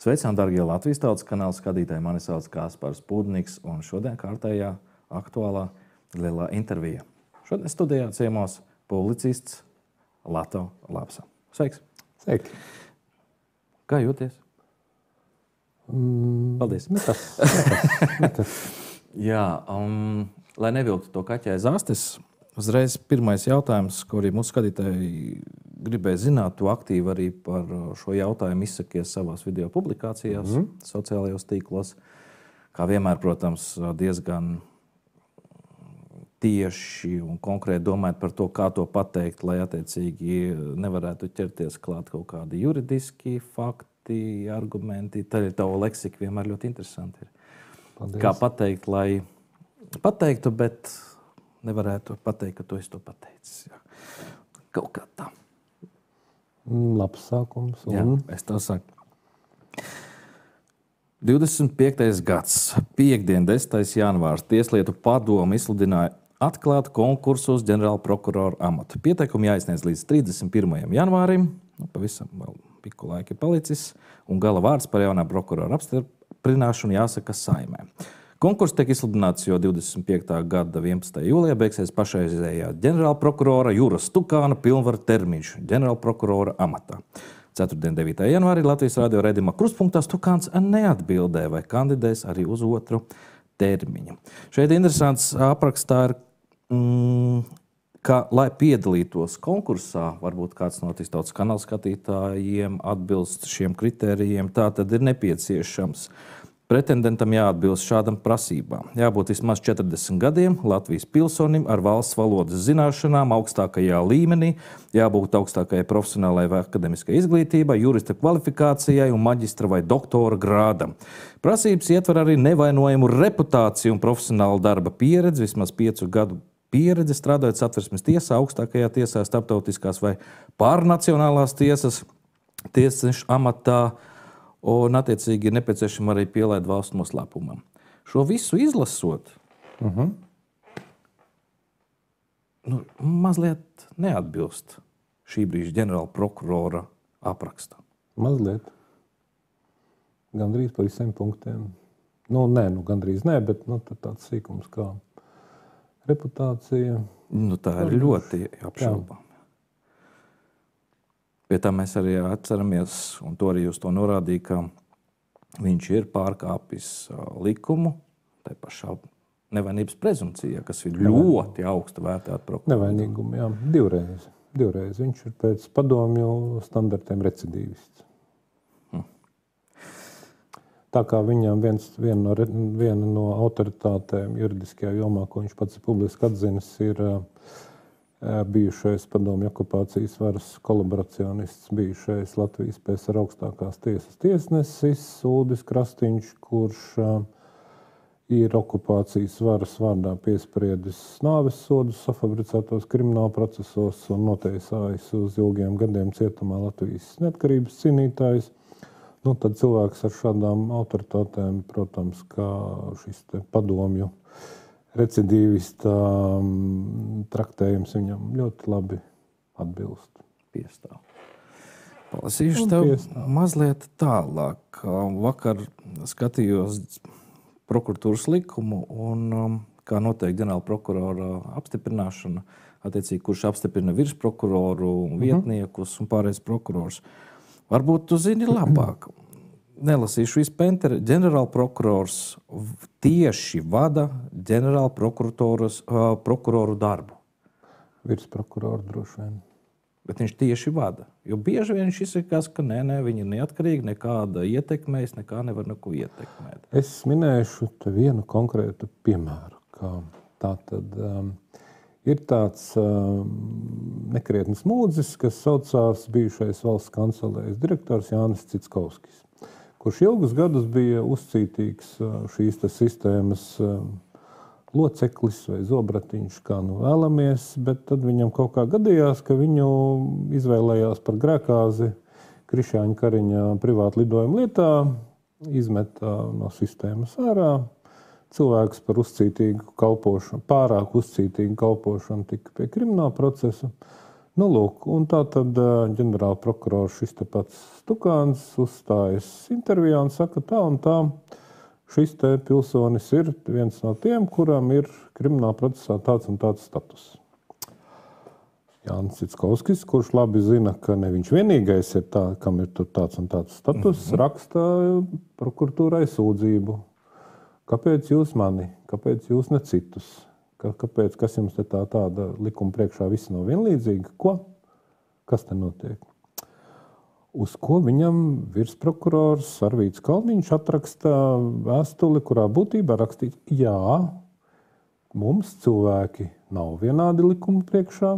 Sveicināti, darbie Latvijas tautas kanāla skatītāji. Mani sauc Kaspars Pūdnieks, un šodien kārtējā aktuālā lielā intervija. Šodien studijā ciemos publicists Lato Lapsa. Sveiks! Sveiki! Kā jūties? Paldies! Nekas. Jā, lai nevilktu to kaķi aiz astes, uzreiz pirmais jautājums, ko arī mūsu skatītāji gribēja zināt, tu aktīvi arī par šo jautājumu izsakies savās video publikācijās, sociālajos tīklos. Kā vienmēr, protams, diezgan tieši un konkrēti domājot par to, kā to pateikt, lai attiecīgi nevarētu ķerties klāt kaut kādi juridiski fakti, argumenti. Tad ir tava leksika vienmēr ļoti interesanti. Paldies. Kā pateikt, lai pateiktu, bet nevarētu pateikt, ka tu esi to pateicis. Jā. Kaut kā tā. Labs sākums. Jā, es tā saku. 25. gads, piekdien, 10. janvārs, Tieslietu padome izsludināja atklāt konkursu uz ģenerāla prokurora amatu. Pieteikumi jāizsniedz līdz 31. janvārim, pavisam vēl piku laika palicis, un gala vārds par jaunā prokurora apstiprināšanu jāsaka Saeimai. Konkurss tiek izsludināts, jo 25. gada 11. jūlijā beigsies pašreizējā ģenerāla prokurora Juras Stukāna pilnvaru termiņš ģenerāla prokurora amatā. 4. 9. janvārī Latvijas radio raidījumā Krustpunktā Stukāns neatbildēja, vai kandidēs arī uz otru termiņu. Šeit interesants aprakstā ir, ka, lai piedalītos konkursā, varbūt kāds no tautas kanāla skatītājiem atbilst šiem kritērijiem, tā tad ir nepieciešams pretendentam jāatbilst šādam prasībām. Jābūt vismaz 40 gadiem, Latvijas pilsonim ar valsts valodas zināšanām augstākajā līmenī, jābūt augstākajai profesionālajai vai akademiskajai izglītībai, jurista kvalifikācijai un maģistra vai doktora grādam. Prasības ietver arī nevainojumu reputāciju un profesionālu darba pieredzi, vismaz 5 gadu pieredzi strādājot Satversmes tiesā, augstākajā tiesā, starptautiskās vai pārnacionālās tiesas, tiesneša amatā, un attiecīgi ir nepieciešama arī pielaide valsts noslēpumam. Šo visu izlasot, mazliet neatbilst šī brīža ģenerāla prokurora apraksta. Mazliet. Gandrīz par visiem punktiem. Gandrīz nē, bet tāds sīkums kā reputācija. Tā ir ļoti apšaubāma. Pie tā mēs arī atceramies, un to arī uz to norādīja, ka viņš ir pārkāpis likumu, tā pašā nevainības prezumpcijā, kas ir ļoti augsta vērtēta prokurora. Nevainīgumu, jā, divreiz. Viņš ir pēc padomju standartiem recidīvists. Tā kā viņam viena no autoritātēm juridiskajā jomā, ko viņš pats publiski atzinis, ir bijušais padomju okupācijas varas kolaboracionists, bijušais Latvijas PSR augstākās tiesas tiesnesis Uldis Krastiņš, kurš ir okupācijas varas vārdā piespriedis nāves sodus safabricētos krimināla procesos un notiesājis uz ilgiem gadiem cietumā Latvijas neatkarības cīnītājs. Tad cilvēks ar šādām autoritātēm, protams, kā šis padomju recidīvista traktējums viņam ļoti labi atbilst. Piestāv. Palasīšu tev mazliet tālāk. Vakar skatījos prokuratūras likumu un kā notiek ģenerāla prokurora apstiprināšana, attiecīgi, kurš apstiprina virsprokuroru, vietniekus un pārējais prokurors. Varbūt tu zini labāk. Nelasīšu vispenteri. Ģenerāla prokurors tieši vada ģenerāla prokuroru darbu. Virsprokuroru droši vien. Bet viņš tieši vada. Jo bieži vien viņš izsakās, ka viņi ir neatkarīgi, nekāda ietekmēs, nekā nevar neko ietekmēt. Es minēšu te vienu konkrētu piemēru. Ir tāds nekrietnes mūdzis, kas saucās bijušais valsts kancelējas direktors Jānis Citskovskis, kurš ilgus gadus bija uzcītīgs šīs sistēmas loceklis vai zobratiņš, kā vēlamies, bet tad viņam kaut kā gadījās, ka viņu izvēlējās par grēkāzi Krišjāņa Kariņa privātu lidojumu lietā, izmeta no sistēmas ārā. Cilvēks par uzcītīgu kalpošanu, pārāk uzcītīgu kalpošanu tika pie krimināla procesa. Nu, lūk, un tā tad ģenerāla prokurors šis te pats Stukāns uzstājas intervijā un saka tā un tā, šis te pilsonis ir viens no tiem, kuram ir krimināla procesā tāds un tāds status. Jānis Citskovskis, kurš labi zina, ka ne viņš vienīgais ir tā, kam ir tur tāds un tāds status, raksta prokuratūrai sūdzību. Kāpēc jūs mani? Kāpēc jūs ne citus? Kāpēc, kas jums te tāda likuma priekšā viss nav vienlīdzīga? Ko? Kas te notiek? Uz ko viņam virsprokurors Arvīds Kalniņš atraksta vēstuli, kurā būtībā rakstīts, jā, mums cilvēki nav vienādi likuma priekšā.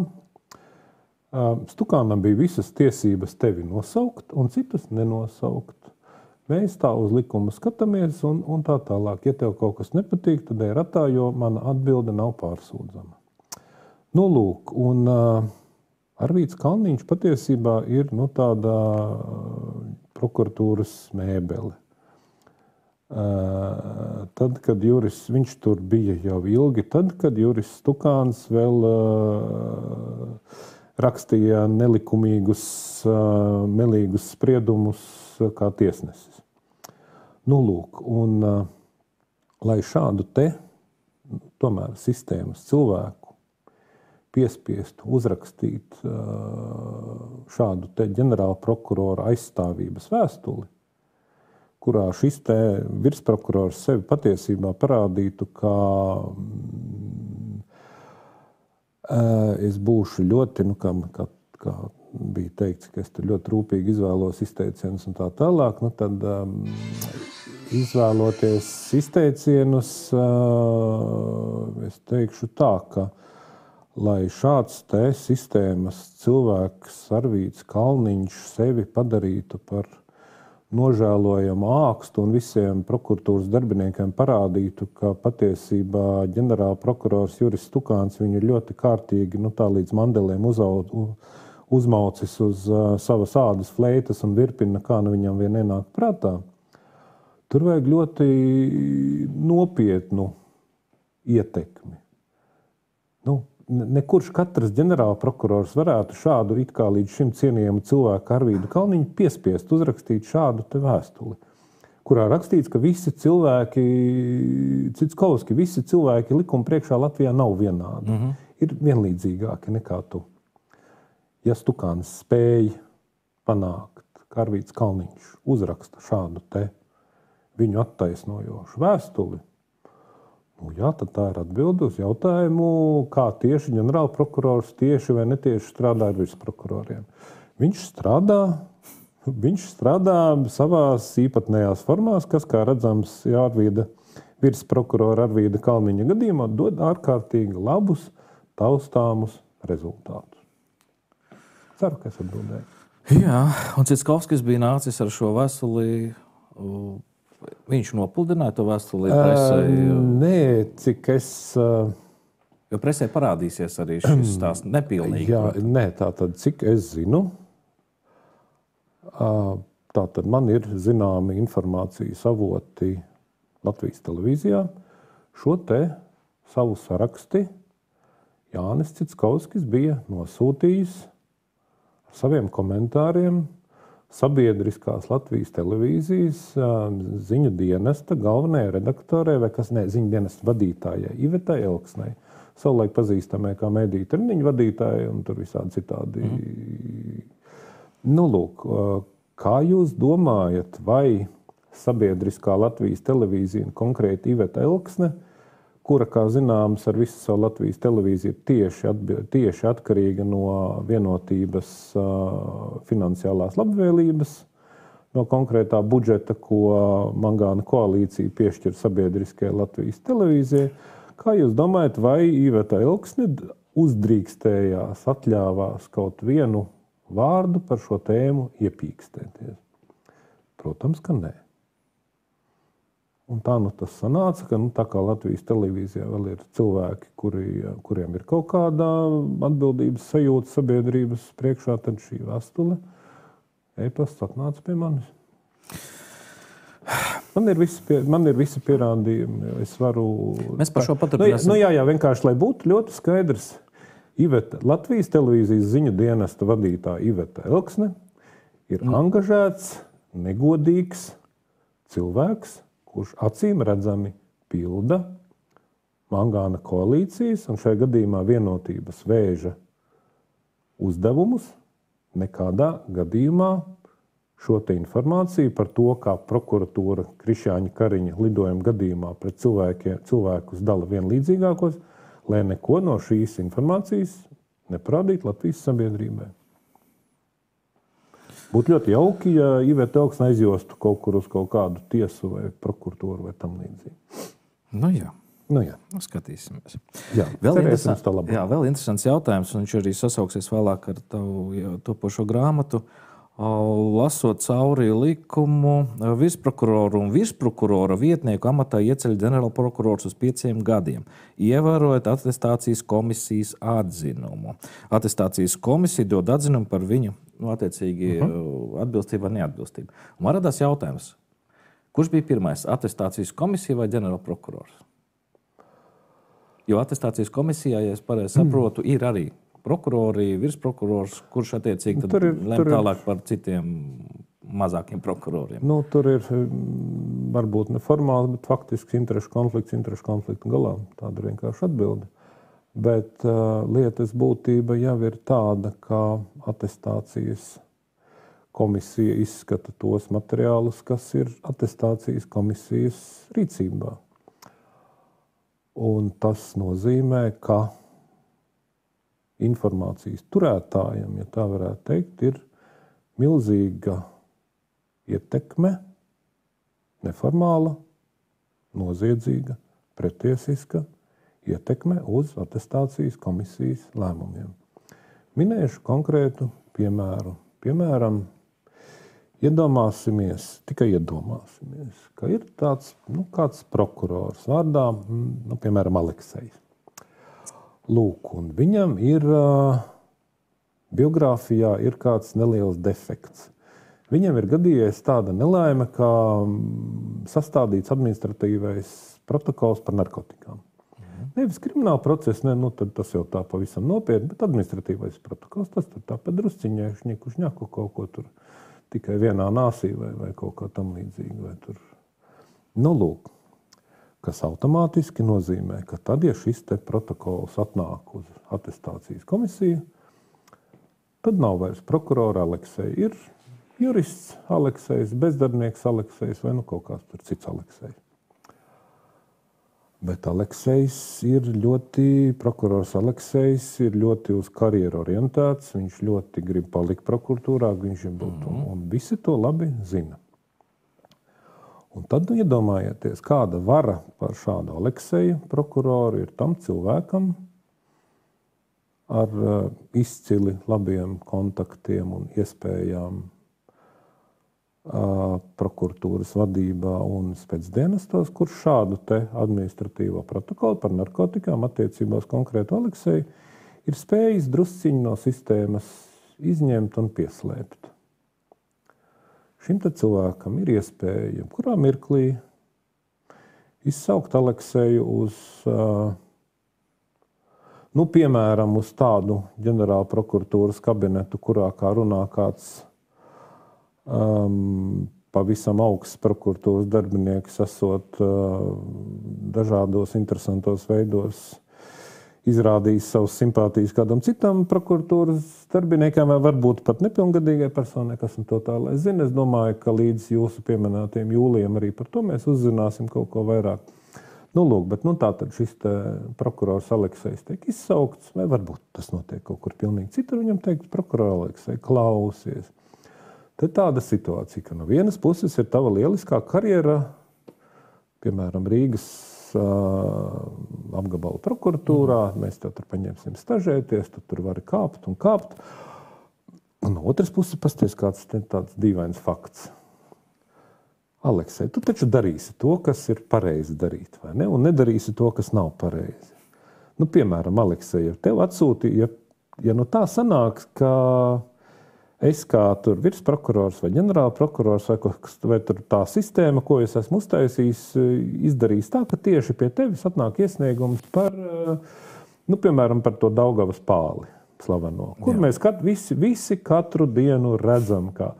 Stukānam bija visas tiesības tevi nosaukt un citus nenosaukt. Mēs tā uz likumu skatāmies un tā tālāk. Ja tev kaut kas nepatīk, tad ir ratā, jo mana atbilde nav pārsūdzama. Nu, lūk, un Arvīds Kalniņš patiesībā ir tāda prokuratūras mēbele. Tad, kad viņš tur bija jau ilgi, tad, kad Juris Stukāns vēl rakstīja nelikumīgus, melīgus spriedumus kā tiesnesis. Nu, lūk, un lai šādu te, tomēr sistēmas cilvēku piespiestu uzrakstīt šādu te ģenerāla prokurora aizstāvības vēstuli, kurā šis te virsprokurors sevi patiesībā parādītu, ka es būšu ļoti, kā bija teikts, ka es tur ļoti rūpīgi izvēlos izteicienus un tā tālāk, tad izvēloties izteicienus, es teikšu tā, ka lai šāds te sistēmas cilvēks Arvīds Kalniņš sevi padarītu par nožēlojamu ākstu un visiem prokuratūras darbiniekiem parādītu, ka patiesībā ģenerāla prokurors Juris Stukāns viņu ļoti kārtīgi, tā līdz mandelēm uzmaucis uz savas ādas fleitas un virpina, kā viņam vien nenāk prātā. Tur vajag ļoti nopietnu ietekmi. Nekurš katrs ģenerāla prokurors varētu šādu it kā līdz šim cienījamu cilvēku Arvīdu Kalniņu piespiest uzrakstīt šādu te vēstuli, kurā rakstīts, ka visi cilvēki, Citskovski, visi cilvēki likuma priekšā Latvijā nav vienādi. Ir vienlīdzīgāki nekā tu. Ja Stukāns spēja panākt, ka Arvīds Kalniņš uzraksta šādu te viņu attaisnojošu vēstuli, jā, tad tā ir atbilde uz jautājumu, kā tieši ģenerāla prokurors tieši vai netieši strādā ar virsprokuroriem. Viņš strādā savās īpatnējās formās, kas, kā redzams, virsprokurora Arvīda Kalniņa gadījumā dod ārkārtīgi labus, taustāmus rezultātus. Ceru, ka es atbildēju. Jā, un Citskovskis bija nācis ar šo vēstuli. Viņš nopludināja to vēstuli presē? Nē, cik es... Jo presē parādīsies arī šis stāsts nepilnīgi. Jā, nē, tātad, cik es zinu, tātad man ir zināmi informācijas avoti Latvijas televīzijā. Šo te savu saraksti Jānis Citskovskis bija nosūtījis saviem komentāriem sabiedriskās Latvijas televīzijas ziņu dienesta galvenajai redaktorei, ziņu dienesta vadītājai Ivetai Elksnei. Savulaik pazīstamai kā mediju treniņu vadītāji un tur visādi citādi. Nu, lūk, kā jūs domājat, vai sabiedriskā Latvijas televīzija, konkrēti Iveta Elksne, kura, kā zināms, ar visu savu Latvijas televīziju ir tieši atkarīga no vienotības finansiālās labvēlības, no konkrētā budžeta, ko Mangāna koalīcija piešķir sabiedriskajai Latvijas televīzijai. Kā jūs domājat, vai Iveta Elksne uzdrīkstējās, atļāvās kaut vienu vārdu par šo tēmu iepīkstēties? Protams, ka nē. Un tā tas sanāca, ka tā kā Latvijas televīzijā vēl ir cilvēki, kuriem ir kaut kāda atbildības sajūta sabiedrības priekšā, tad šī vēstule e-pasts atnāca pie manis. Man ir visi pierādījumi. Es varu... Mēs par šo paturpināsim. Jā, vienkārši, lai būtu ļoti skaidrs. Latvijas televīzijas ziņu dienesta vadītāja Iveta Elksne ir angažēts, negodīgs cilvēks, kurš acīm redzami pilda Mangāna koalīcijas un šajā gadījumā Vienotības Vēža uzdevumus, nekādā gadījumā šo te informāciju par to, kā prokuratūra Krišjāņa Kariņa lidojuma gadījumā pret cilvēkus dala vienlīdzīgākos, lai neko no šīs informācijas neparādītu Latvijas sabiedrībai. Būtu ļoti jauki, ja Iveta Elksne aizjostu kaut kur uz kaut kādu tiesu vai prokuratūru vai tam līdzīgi. Nu jā. Nu, skatīsimies. Jā, vēl interesants jautājums, un viņš arī sasauksies vēlāk ar tavu topošo grāmatu. Lasot cauri likumu, virsprokuroru un virsprokurora vietnieku amatā ieceļ ģenerālprokurors uz 5 gadiem, ievērojot atestācijas komisijas atzinumu. Atestācijas komisija dod atzinumu par viņu, attiecīgi, atbilstību vai neatbilstību. Un man radās jautājums, kurš bija pirmais, atestācijas komisija vai ģenerālprokurors? Jo atestācijas komisijā, ja es pareizi saprotu, ir arī prokurori, virsprokurors, kurš attiecīgi lem tālāk par citiem mazākiem prokuroriem. Nu, tur ir varbūt neformāli, bet faktiski interešu konfliktu galā. Tāda ir vienkārši atbilde. Bet lietas būtība jau ir tāda, ka atestācijas komisija izskata tos materiālus, kas ir atestācijas komisijas rīcībā. Un tas nozīmē, ka informācijas turētājiem, ja tā varētu teikt, ir milzīga ietekme, neformāla, noziedzīga, pretiesiska ietekme uz atestācijas komisijas lēmumiem. Minēšu konkrētu piemēru. Piemēram, tikai iedomāsimies, ka ir tāds, kāds prokurors vārdā, piemēram, Aleksejs. Lūk, un viņam ir biogrāfijā ir kāds neliels defekts. Viņam ir gadījies tāda nelaime, kā sastādīts administratīvais protokols par narkotikām. Nevis krimināla procesa, tad tas jau tā pavisam nopietni, bet administratīvais protokols, tas tur tā padrusciņai šņaku kaut ko tur tikai vienā nāsī vai kaut kā tam līdzīgi. Vai tur. Lūk. Kas automātiski nozīmē, ka tad, ja šis te protokols atnāk uz atestācijas komisiju, tad nav vairs prokurora Aleksejs. Ir jurists Aleksejs, bezdarbnieks Aleksejs vai kaut kāds tur cits Aleksejs. Bet prokurors Aleksejs ir ļoti uz karjeru orientēts, viņš ļoti grib palikt prokuratūrā, un visi to labi zina. Un tad iedomājieties, kāda vara par šādu Alekseju prokuroru ir tam cilvēkam ar izcili labiem kontaktiem un iespējām prokuratūras vadībā un spēcdienestos, kurš šādu te administratīvo protokolu par narkotikām attiecībās konkrētu Alekseju ir spējis drusciņu no sistēmas izņemt un pieslēpt. Šim te cilvēkam ir iespēja, kurā mirklī izsaukt Alekseju uz, piemēram, uz tādu ģenerāla prokuratūras kabinetu, kurā kā runā kāds pavisam augsts prokuratūras darbinieks, esot dažādos interesantos veidos izrādījis savus simpātijas kādam citam prokuratūras darbiniekam, vai varbūt pat nepilngadīgai personai, kas to tālāk zina. Es domāju, ka līdz jūsu pieminētajiem jūlijam arī par to mēs uzzināsim kaut ko vairāk. Bet tātad šis prokurors Aleksejs tiek izsaukts, vai varbūt tas notiek kaut kur pilnīgi citur, viņam teikt, prokuror Aleksej, klausies. Te tāda situācija, ka no vienas puses ir tava lieliskā karjera, piemēram, Rīgas apgabala prokuratūrā, mēs tev tur paņemsim stažēties, tu tur vari kāpt un kāpt. Un no otras puses pasties kāds tāds dīvains fakts. Aleksej, tu taču darīsi to, kas ir pareizi darīt, vai ne? Un nedarīsi to, kas nav pareizi. Piemēram, Aleksej, tev atsūtīja, ja tā sanāks, ka es kā tur virsprokurors vai ģenerāla prokurors vai tur tā sistēma, ko es esmu uztaisījis, izdarījis tā, ka tieši pie tevis atnāk iesniegums par piemēram, par to Daugavas pāli slaveno, kur mēs visi katru dienu redzam, kā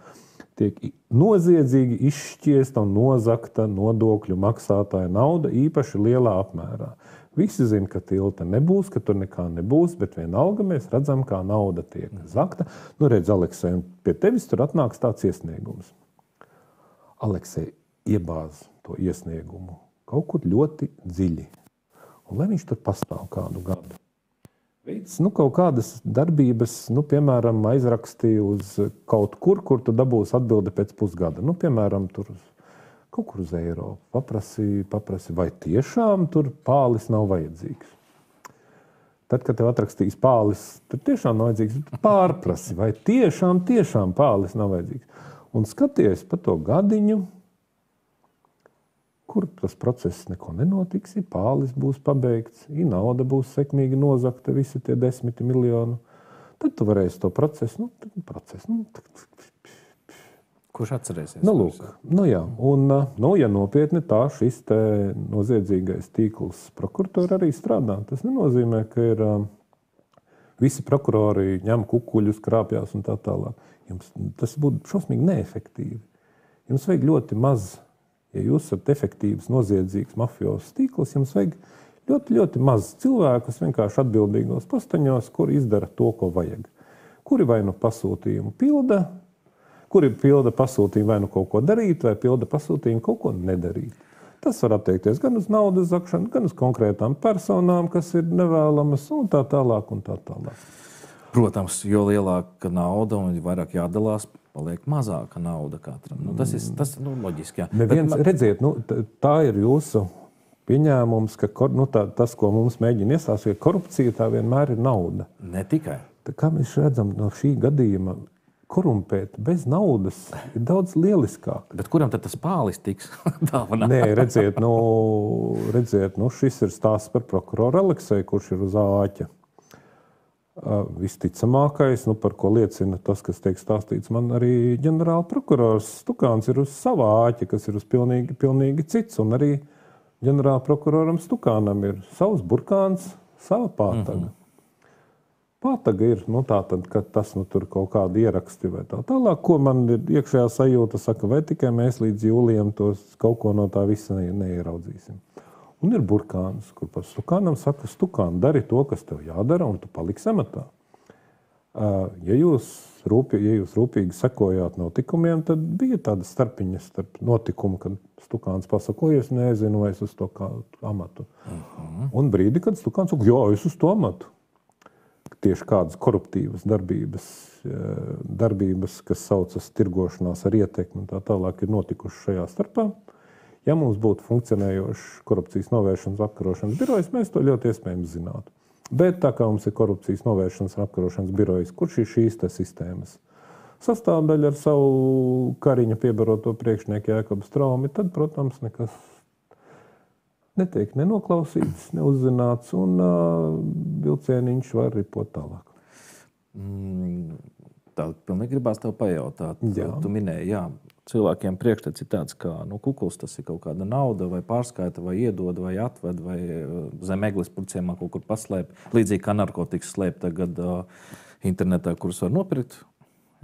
tiek noziedzīgi izšķiesta un nozagta nodokļu maksātāja nauda īpaši lielā apmērā. Visi zina, ka tilta nebūs, ka tur nekā nebūs, bet vienalga mēs redzam, kā nauda tiek zakta. Redz, Aleksej, un pie tevis tur atnāks tāds iesniegums. Aleksej iebāz to iesniegumu kaut kur ļoti dziļi. Un lai viņš tur pastāv kādu gadu. Veids, kaut kādas darbības, piemēram, aizrakstīja uz kaut kur tu dabūsi atbildi pēc pusgada. Piemēram, tur kaut kur uz Eiropu. Paprasi, vai tiešām tur pālis nav vajadzīgs. Tad, kad tev atrakstīs pālis, tur tiešām nav vajadzīgs. Pārprasi, vai tiešām pālis nav vajadzīgs. Un skaties pa to gadiņu, kur tas process neko nenotiks, pālis būs pabeigts, nauda būs sekmīgi nozakta, visi tie 10 miljoni. Tad tu varēsi to procesu, Kurš atcerēsies? Jā. Un, ja nopietni tā šis te noziedzīgais tīkls prokuratūra arī strādā, tas nenozīmē, ka ir visi prokurori ņem kukuļus, krāpjās un tā tālāk. Tas būtu šausmīgi neefektīvi. Jums vajag ļoti maz, ja jūs esat efektīvs, noziedzīgs, mafios tīkls, jums vajag ļoti, ļoti maz cilvēkus vienkārši atbildīgos posteņos, kuri izdara to, ko vajag. Kuri vai pasūtījumu pilda, kuri pilda pasūtījumu vai kaut ko darīt, vai pilda pasūtījumu kaut ko nedarīt. Tas var attiekties gan uz naudas zakšanu, gan uz konkrētām personām, kas ir nevēlamas, un tā tālāk. Protams, jo lielāka nauda un vairāk jādalās, paliek mazāka nauda katram. Tas ir loģiski. Redziet, tā ir jūsu pieņēmums, ka tas, ko mums mēģina iestāstīt, ka korupcija tā vienmēr ir nauda. Ne tikai. Kā mēs redzam no šī gadījuma, korumpēt bez naudas ir daudz lieliskāk. Bet kuram tad tas pālis tiks dāvanā? Nē, redziet, šis ir stāsts par prokuroru Alekseju, kurš ir uz āķa. Visticamākais, par ko liecina tas, kas tiek stāstīts, man arī ģenerāla prokurors Stukāns ir uz savā āķa, kas ir uz pilnīgi cits, un arī ģenerāla prokuroram Stukānam ir savs burkāns, sava pātaga. Pātaga ir, tātad, ka tas tur kaut kādi ieraksti vai tā tālāk, ko man ir iekšējā sajūta, saka, vai tikai mēs līdz jūlijam tos kaut ko no tā visa neieraudzīsim. Un ir burkāns, kur par Stukānam saka, Stukān, dari to, kas tev jādara, un tu paliksi amatā. Ja jūs rūpīgi sekojāt notikumiem, tad bija tāda starpiņa starp notikumu, kad Stukāns pasaka, es nezinu, vai es uz to amatu. Un brīdi, kad Stukāns saka, jā, es uz to amatu. Tieši kādas koruptīvas darbības, kas saucas tirgošanās ar ietekmi un tā tālāk, ir notikušas šajā starpā. Ja mums būtu funkcionējošs korupcijas novēršanas apkarošanas birojs, mēs to ļoti iespējams zinātu. Bet tā kā mums ir korupcijas novēršanas un apkarošanas birojs, kurš ir šīs te sistēmas sastāvdaļa ar savu Kariņa piebaroto priekšnieku Jēkabu Straumi, tad, protams, nekas netiek nenoklausīts, neuzzināts, un vilcieniņš var ripot tālāk. Tā pilnīgi gribās tev pajautāt. Tu minēji, cilvēkiem priekšstats ir tāds, ka kukuls tas ir kaut kāda nauda, vai pārskaita, vai iedod, vai atved, vai zem eglis purciemā kaut kur paslēp. Līdzīgi kā narkotikas slēp tagad internetā, kurus var nopirkt.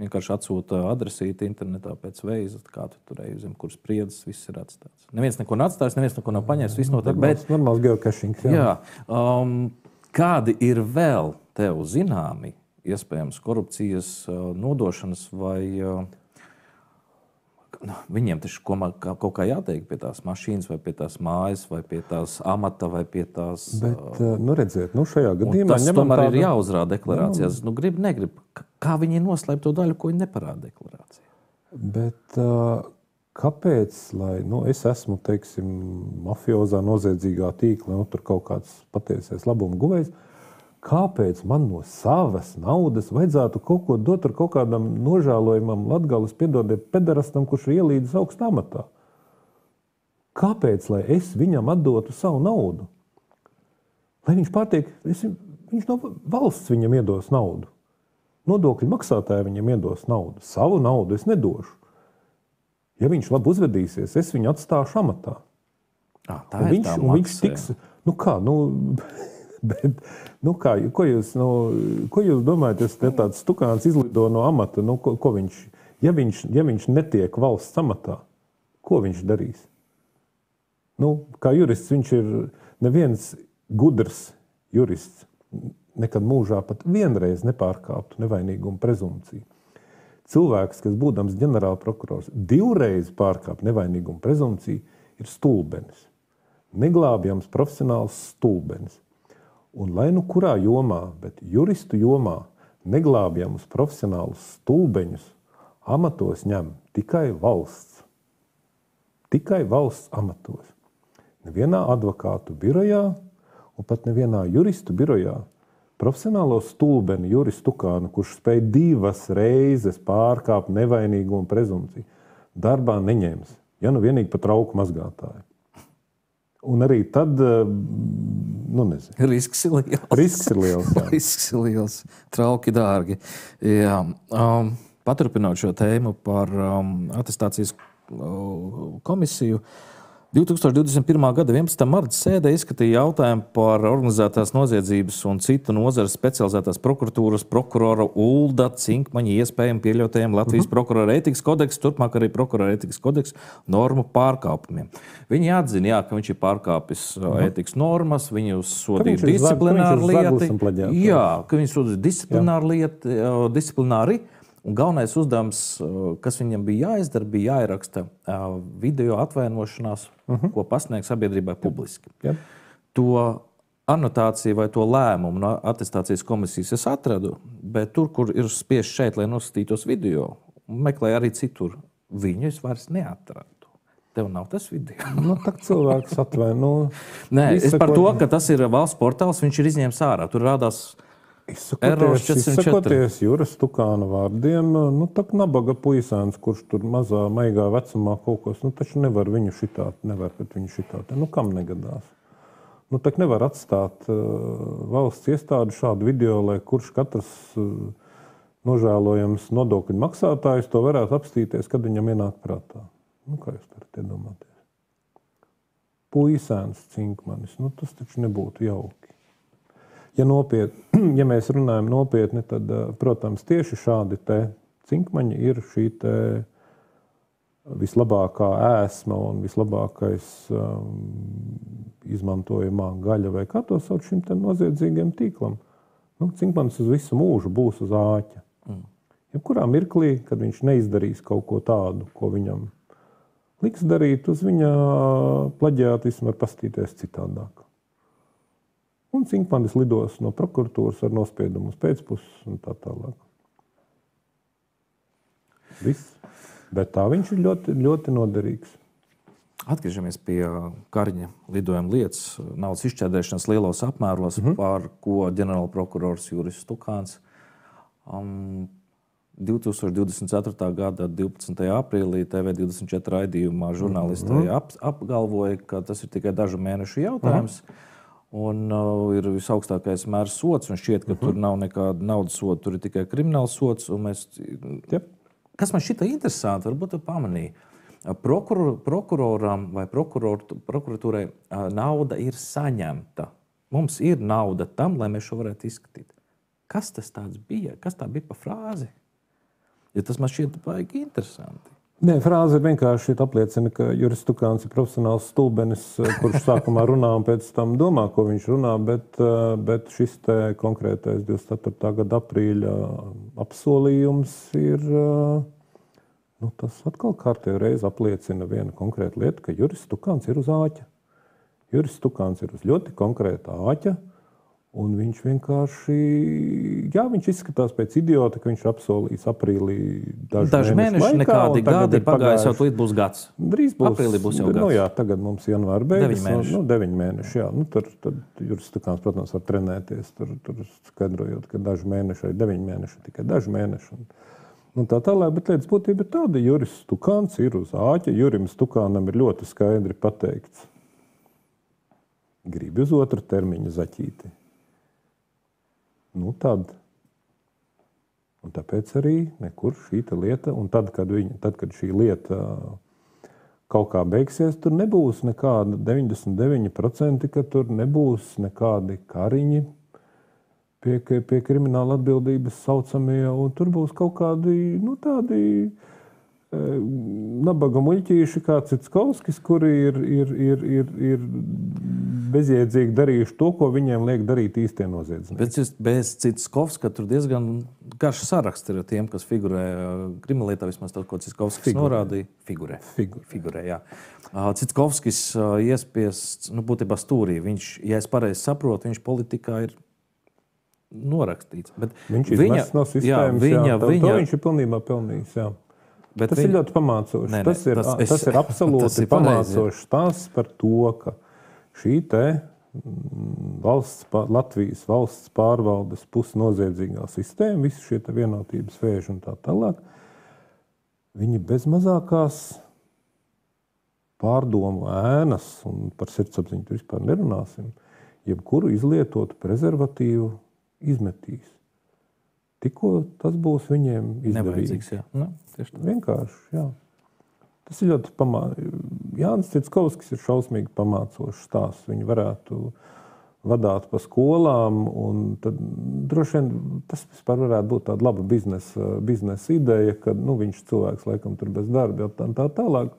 Vienkārši atsūta adresīti internetā pēc veiza, kā tu tur ej, zem kuras spriedzes, viss ir atstāts. Neviens neko nav atstājis, neviens neko nav paņēmis, viss notiek. Normāls geocachings, kādi ir vēl tev zināmi, iespējams, korupcijas nodošanas vai viņiem taču kaut kā jāteikt pie tās mašīnas, vai pie tās mājas, vai pie tās amata, vai pie tās... Bet, redziet, šajā gadījumā... Tas tomēr ir jāuzrāda deklarācijās. Negrib. Kā viņi noslēp to daļu, ko viņi neparāda deklarācijā? Bet kāpēc, lai... es esmu, teiksim, mafiozā, noziedzīgā tīkla, tur kaut kāds patiesais labuma guvējs. Kāpēc man no savas naudas vajadzētu kaut ko dot ar kaut kādam nožēlojumam Latgales, piedodiet, pederastam, kurš ir ielīdis augstā amatā? Kāpēc, lai es viņam atdotu savu naudu? Lai viņš pārtiek, viņš no valsts viņam iedos naudu. Nodokļu maksātāji viņam iedos naudu. Savu naudu es nedošu. Ja viņš labi uzvedīsies, es viņu atstāšu amatā. Tā ir tā maksa. Viņš tiks, Bet, ko jūs domājat, ja tāds Stukāns izlido no amata, ko viņš, ja viņš netiek valsts amatā, ko viņš darīs? Kā jurists viņš ir neviens gudrs jurists, nekad mūžā pat vienreiz nepārkāptu nevainīgumu prezumciju. Cilvēks, kas būdams ģenerālprokurors, 2 reizes pārkāp nevainīgumu prezumciju, ir stulbenis. Neglābjams profesionāls stulbenis. Un lai kurā jomā, bet juristu jomā neglābjamus profesionālus stulbeņus amatos ņem tikai valsts. Tikai valsts amatos. Nevienā advokātu birojā un pat nevienā juristu birojā profesionālo stulbeni juristu Stukānu, kurš spēj 2 reizes pārkāpt nevainīgumu prezumciju, darbā neņems, ja vienīgi pat trauku mazgātāju. Un arī tad, nezinu. Risks ir liels. Risks ir liels, jā. Risks ir liels. Trauki dārgi. Jā. Paturpinot šo tēmu par atestācijas komisiju, 2021. gada 11. marta sēdē izskatīja jautājumu par organizētās noziedzības un citu nozares specializētās prokuratūras prokurora Ulda Cinkmaņa iespējami pieļautajiem Latvijas prokurora ētikas kodeksa, turpmāk arī prokurora ētikas kodeksa normu pārkāpumiem. Viņi atzina, ka viņš ir pārkāpis ētikas normas, viņu sodīja disciplināru lietu. Jā, ka viņš sodīja disciplināri. Un galvenais uzdevums, kas viņam bija jāizdara, bija jāieraksta video atvainošanās, ko pasniegt sabiedrībai publiski. Yep. To anotāciju vai to lēmumu no atestācijas komisijas es atradu, bet tur, kur ir spiests šeit, lai noskatītos video, meklēju arī citur, viņu es vairs neatradu. Tev nav tas video. Tak cilvēks atvaino. Nē, es par to, ka tas ir valsts portāls, viņš ir izņēmis ārā. Tur rādās Izsakoties Juras Stukāna vārdiem, tak nabaga puisēns, kurš tur mazā, maigā vecumā kaut kos, taču nevar viņu šitāt, nevar pret viņu šitāt. Kam negadās? Tak nevar atstāt valsts iestādi šādu video, lai kurš katrs nožēlojams nodokļu maksātājs to varētu apstīties, kad viņam ienāk prātā. Kā jūs varat iedomāties? Puisēns Cinkmanis, tas taču nebūtu jauki. Ja mēs runājam nopietni, tad, protams, tieši šādi te Cinkmaņi ir šī te vislabākā ēsma un vislabākais izmantojamā gaļa, vai kā to sauc šim te noziedzīgiem tīklam. Cinkmanis uz visu mūžu būs uz āķa. Jebkurā mirklī, kad viņš neizdarīs kaut ko tādu, ko viņam liks darīt, uz viņa plaģiātismu var pastīties citādāk. Un Cinkmanis lidos no prokuratūras ar nospiedumu uz pēcpuses un tā tālāk. Viss. Bet tā viņš ir ļoti, ļoti noderīgs. Atgriežamies pie Kariņa lidojuma lietas, naudas izšķērdēšanas lielos apmēros, par ko ģenerālprokurors Juris Stukāns 2024. gada 12. aprīlī TV24 raidījumā žurnālistei apgalvoja, ka tas ir tikai dažu mēnešu jautājums. Un ir visaugstākais mērs sods, un šķiet, ka tur nav nekāda naudas soda, tur ir tikai krimināls sods. Kas man šita interesanti, varbūt pamanīja, prokuroram vai prokuratūrai nauda ir saņemta. Mums ir nauda tam, lai mēs šo varētu izskatīt. Kas tas tāds bija? Kas tā bija pa frāzi? Ja tas man šķiet baigi interesanti. Nē, frāze vienkārši apliecina, ka Juris Stukāns ir profesionāls stulbenis, kurš sākumā runā un pēc tam domā, ko viņš runā, bet šis te konkrētais 24. gada aprīļa apsolījums ir, tas atkal kārtējo reizi apliecina vienu konkrētu lietu, ka Juris Stukāns ir uz āķa. Juris Stukāns ir uz ļoti konkrēta āķa, un viņš vienkārši, viņš izskatās pēc idiota, ka viņš apsolīs aprīlī dažu mēnešu laikā. Nekādi gadi pagājis, jau līdz būs gads. Drīz būs. Aprīlī būs jau gads. Tagad mums janvāra beigas. 9 mēneši. 9 mēneši, jā. Tad Juris Stukāns, protams, var trenēties, tur skaidrojot, ka daži mēneši, arī 9 mēneši, tikai daži mēneši. Un tā tālāk, bet lietas būtība ir tāda, Juris Stukāns ir uz āķa. Jurim Stukānam ir ļoti skaidri pateikts. Gribi uz otru termiņu zaķīti. Tad. Un tāpēc arī nekur šī lieta, un tad, kad šī lieta kaut kā beigsies, tur nebūs nekāda 99%, ka tur nebūs nekādi Kariņi pie krimināla atbildības saucamie, un tur būs kaut kādi, tādi nabaga muļķīši kā Citskovskis, kuri ir bezjēdzīgi darījuši to, ko viņiem liek darīt īstie noziedznieki. Bet bez Citskovska tur diezgan garš saraksts ir tiem, kas figurē krimināllietā, vismaz tas, ko Citskovskis norādīja. Figurē, jā. Citskovskis iespiests, būtībā stūrī. Viņš, ja es pareizi saprotu, viņš politikā ir norakstīts. Bet viņš izmests no sistēmas, to viņš ir pilnībā pelnījis, jā. Bet tas ir ļoti pamācoši. Tas ir absolūti pamācoši tās par to, ka šī te Latvijas valsts pārvaldes pusnoziedzīgā sistēma, visi šie vienotības vēži un tā tālāk, viņi bez mazākās pārdomu ēnas, un par sirdsapziņu tur vispār nerunāsim, jebkuru izlietotu prezervatīvu izmetīs. Tikko tas būs viņiem izdevīgi. Vienkārši, jā. Tas ir ļoti Jānis Citskovskis ir šausmīgi pamācošs stāsts. Viņi varētu vadāt pa skolām, un tad droši vien tas vispār varētu būt tāda laba biznesa ideja, ka viņš cilvēks laikam tur bez darba, tā tālāk,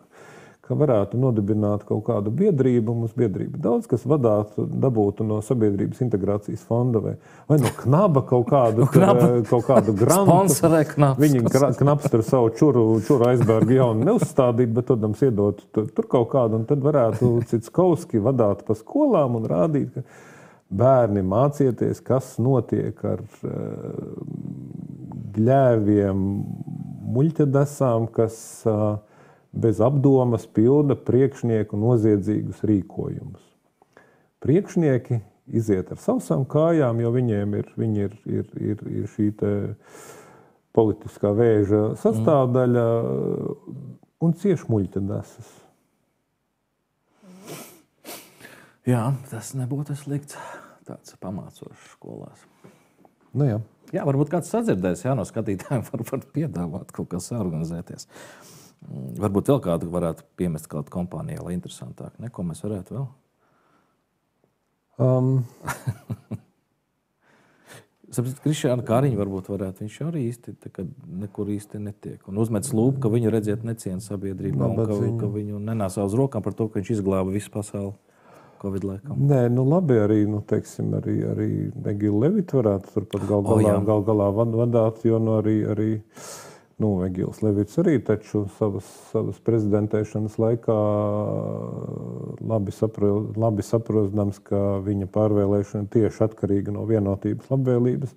ka varētu nodibināt kaut kādu biedrību. Mums biedrība daudz, kas dabūtu no Sabiedrības integrācijas fonda vai no Knaba kaut kādu grantu. Sponsorē Knabs. Viņi Knabs tur savu čuru aizbērgu jaunu neuzstādīt, bet, protams, iedot tur kaut kādu, un tad varētu Citskovski vadāt pa skolām un rādīt, ka bērni mācieties, kas notiek ar gļēviem muļķadesām, kas bez apdomas pilda priekšnieku noziedzīgus rīkojumus. Priekšnieki iziet ar savām kājām, jo viņi ir šī te politiskā vēža sastāvdaļa un cieši muļķadesas. Jā, tas nebūtu slikts. Tāds pamācošs skolās. Nu jā. Jā, varbūt kāds sadzirdēs, no skatītājiem var piedāvāt kaut kā saorganizēties. Varbūt vēl kādu varētu piemest kādu kompānijā, lai interesantāk. Ko mēs varētu vēl? Krišjāna Kariņa varbūt varētu. Viņš arī nekur īsti netiek. Un uzmet slūpu, ka viņu redziet neciena sabiedrībā un ka viņu nenāsā uz rokām par to, ka viņš izglāba visu pasauli Covid laikam. Nē, labi arī, teiksim, arī Egilu Levitu varētu turpat gal galā vadāt, jo arī Egils Levits arī taču savas prezidentēšanas laikā labi saprotams, ka viņa pārvēlēšana tieši atkarīga no vienotības labvēlības,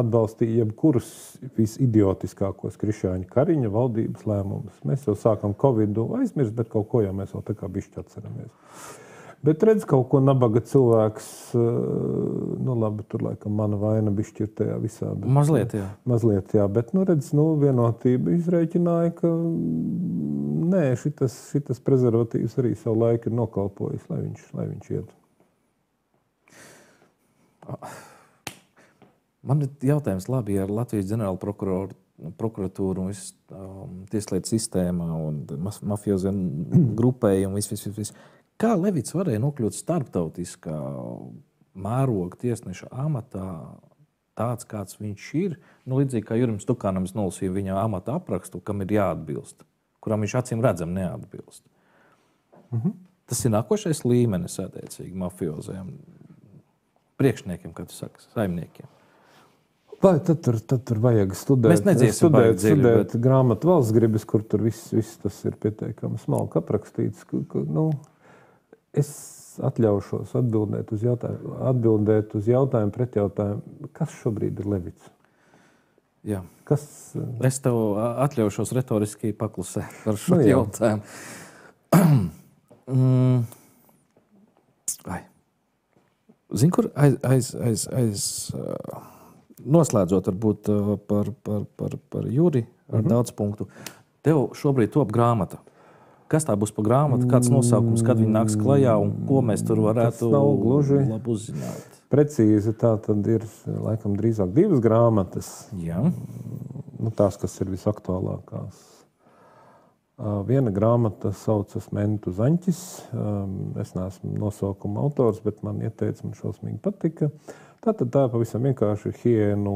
atbalstīja jebkurus visidiotiskākos Krišjāņa Kariņa valdības lēmumus. Mēs jau sākam Covidu aizmirst, bet kaut ko jau mēs vēl tā kā bišķi atceramies. Bet redz, kaut ko nabaga cilvēks, labi, tur laikam mana vaina bišķi ir tajā visā. Bet, mazliet, jā. Bet, redz, vienotība izrēķināja, ka nē, šitas prezervatīvs arī savu laiku ir nokalpojis, lai viņš iet. Man ir jautājums, labi, ar Latvijas ģenerālu prokuratūru un tieslietu sistēmā un mafioziem grupējumu, viss. Kā Levits varēja nokļūt starptautiskā mēroga tiesneša amatā tāds, kāds viņš ir? Līdzīgi kā Jurim Stukānam es nolasīju viņa amata aprakstu, kam ir jāatbilst, kuram viņš acīm redzam neatbilst. Tas ir nākošais līmenis, attiecīgi, mafioziem priekšniekiem, kā tu saki, saimniekiem. Vai tad tur vajag studēt grāmatu valsts gribas, kur tur viss tas ir pietiekami smalki aprakstīts. Es atļaušos atbildēt uz jautājumu pret jautājumu, kas šobrīd ir Levits? Jā. Es tev atļaušos retoriski paklusēt par šo jautājumu. Zini, kur noslēdzot varbūt par Juri ar daudz punktu, tev šobrīd top grāmata. Kas tā būs pa grāmatu, kāds nosaukums, kad viņi nāks klajā un ko mēs tur varētu labi uzzināt? Precīzi, tā tad ir laikam drīzāk 2 grāmatas. Jā. Tās, kas ir visaktuālākās. Viena grāmata saucas Mentu Zaņķis. Es neesmu nosaukuma autors, bet man ieteica, man šausmīgi patika. Tātad tā pavisam vienkārši Hienu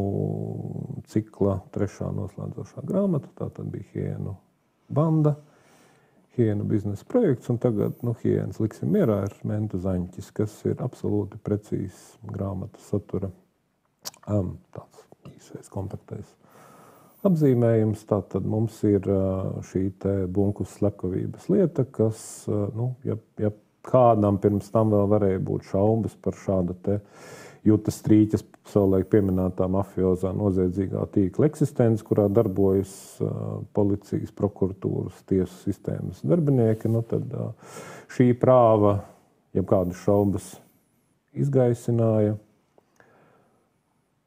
cikla 3. noslēdzošā grāmata. Tātad bija Hienu banda, Hienu biznesa projekts, un tagad Hienas liksim mierā ir Mentu Zaņķis, kas ir absolūti precīzs grāmatas satura. Tāds īsais, kompaktais apzīmējums. Tātad mums ir šī te bunkus slepkavības lieta, kas, ja kādam pirms tam vēl varēja būt šaubas par šāda te Jutas Strīķes savulaik pieminētā mafiozā noziedzīgā tīkla eksistenci, kurā darbojas policijas, prokuratūras, tiesu sistēmas darbinieki, tad šī prāva, ja kādas šaubas izgaisināja.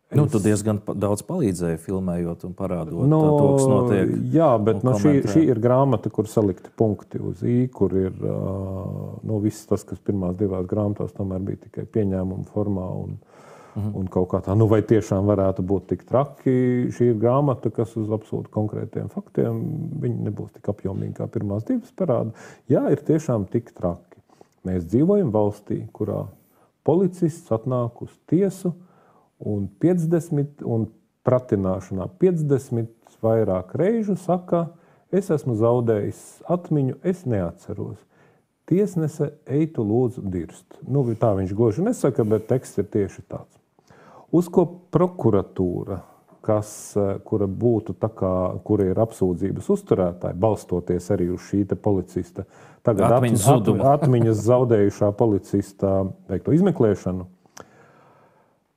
Tu diezgan daudz palīdzēji filmējot un parādot to, kas notiek. Jā, bet šī ir grāmata, kur salikti punkti uz I, kur ir viss tas, kas pirmās 2 grāmatās tomēr bija tikai pieņēmuma formā un kaut kā tā. Vai tiešām varētu būt tik traki? Šī ir grāmata, kas uz absolūti konkrētiem faktiem, viņi nebūs tik apjomīgi kā pirmās 2 parāda. Jā, ir tiešām tik traki. Mēs dzīvojam valstī, kurā policists atnāk uz tiesu, un 50 un pratināšanā 50 vairāk reižu saka, es esmu zaudējis atmiņu, es neatceros. Tiesnese, ej tu lūdzu dirst. Tā viņš gluži nesaka, bet teksts ir tieši tāds. Uz ko prokuratūra, kura būtu tā kā, kura ir apsūdzības uzturētāji, balstoties arī uz šī te policista, tagad atmiņas zaudējušā policista veikto izmeklēšanu,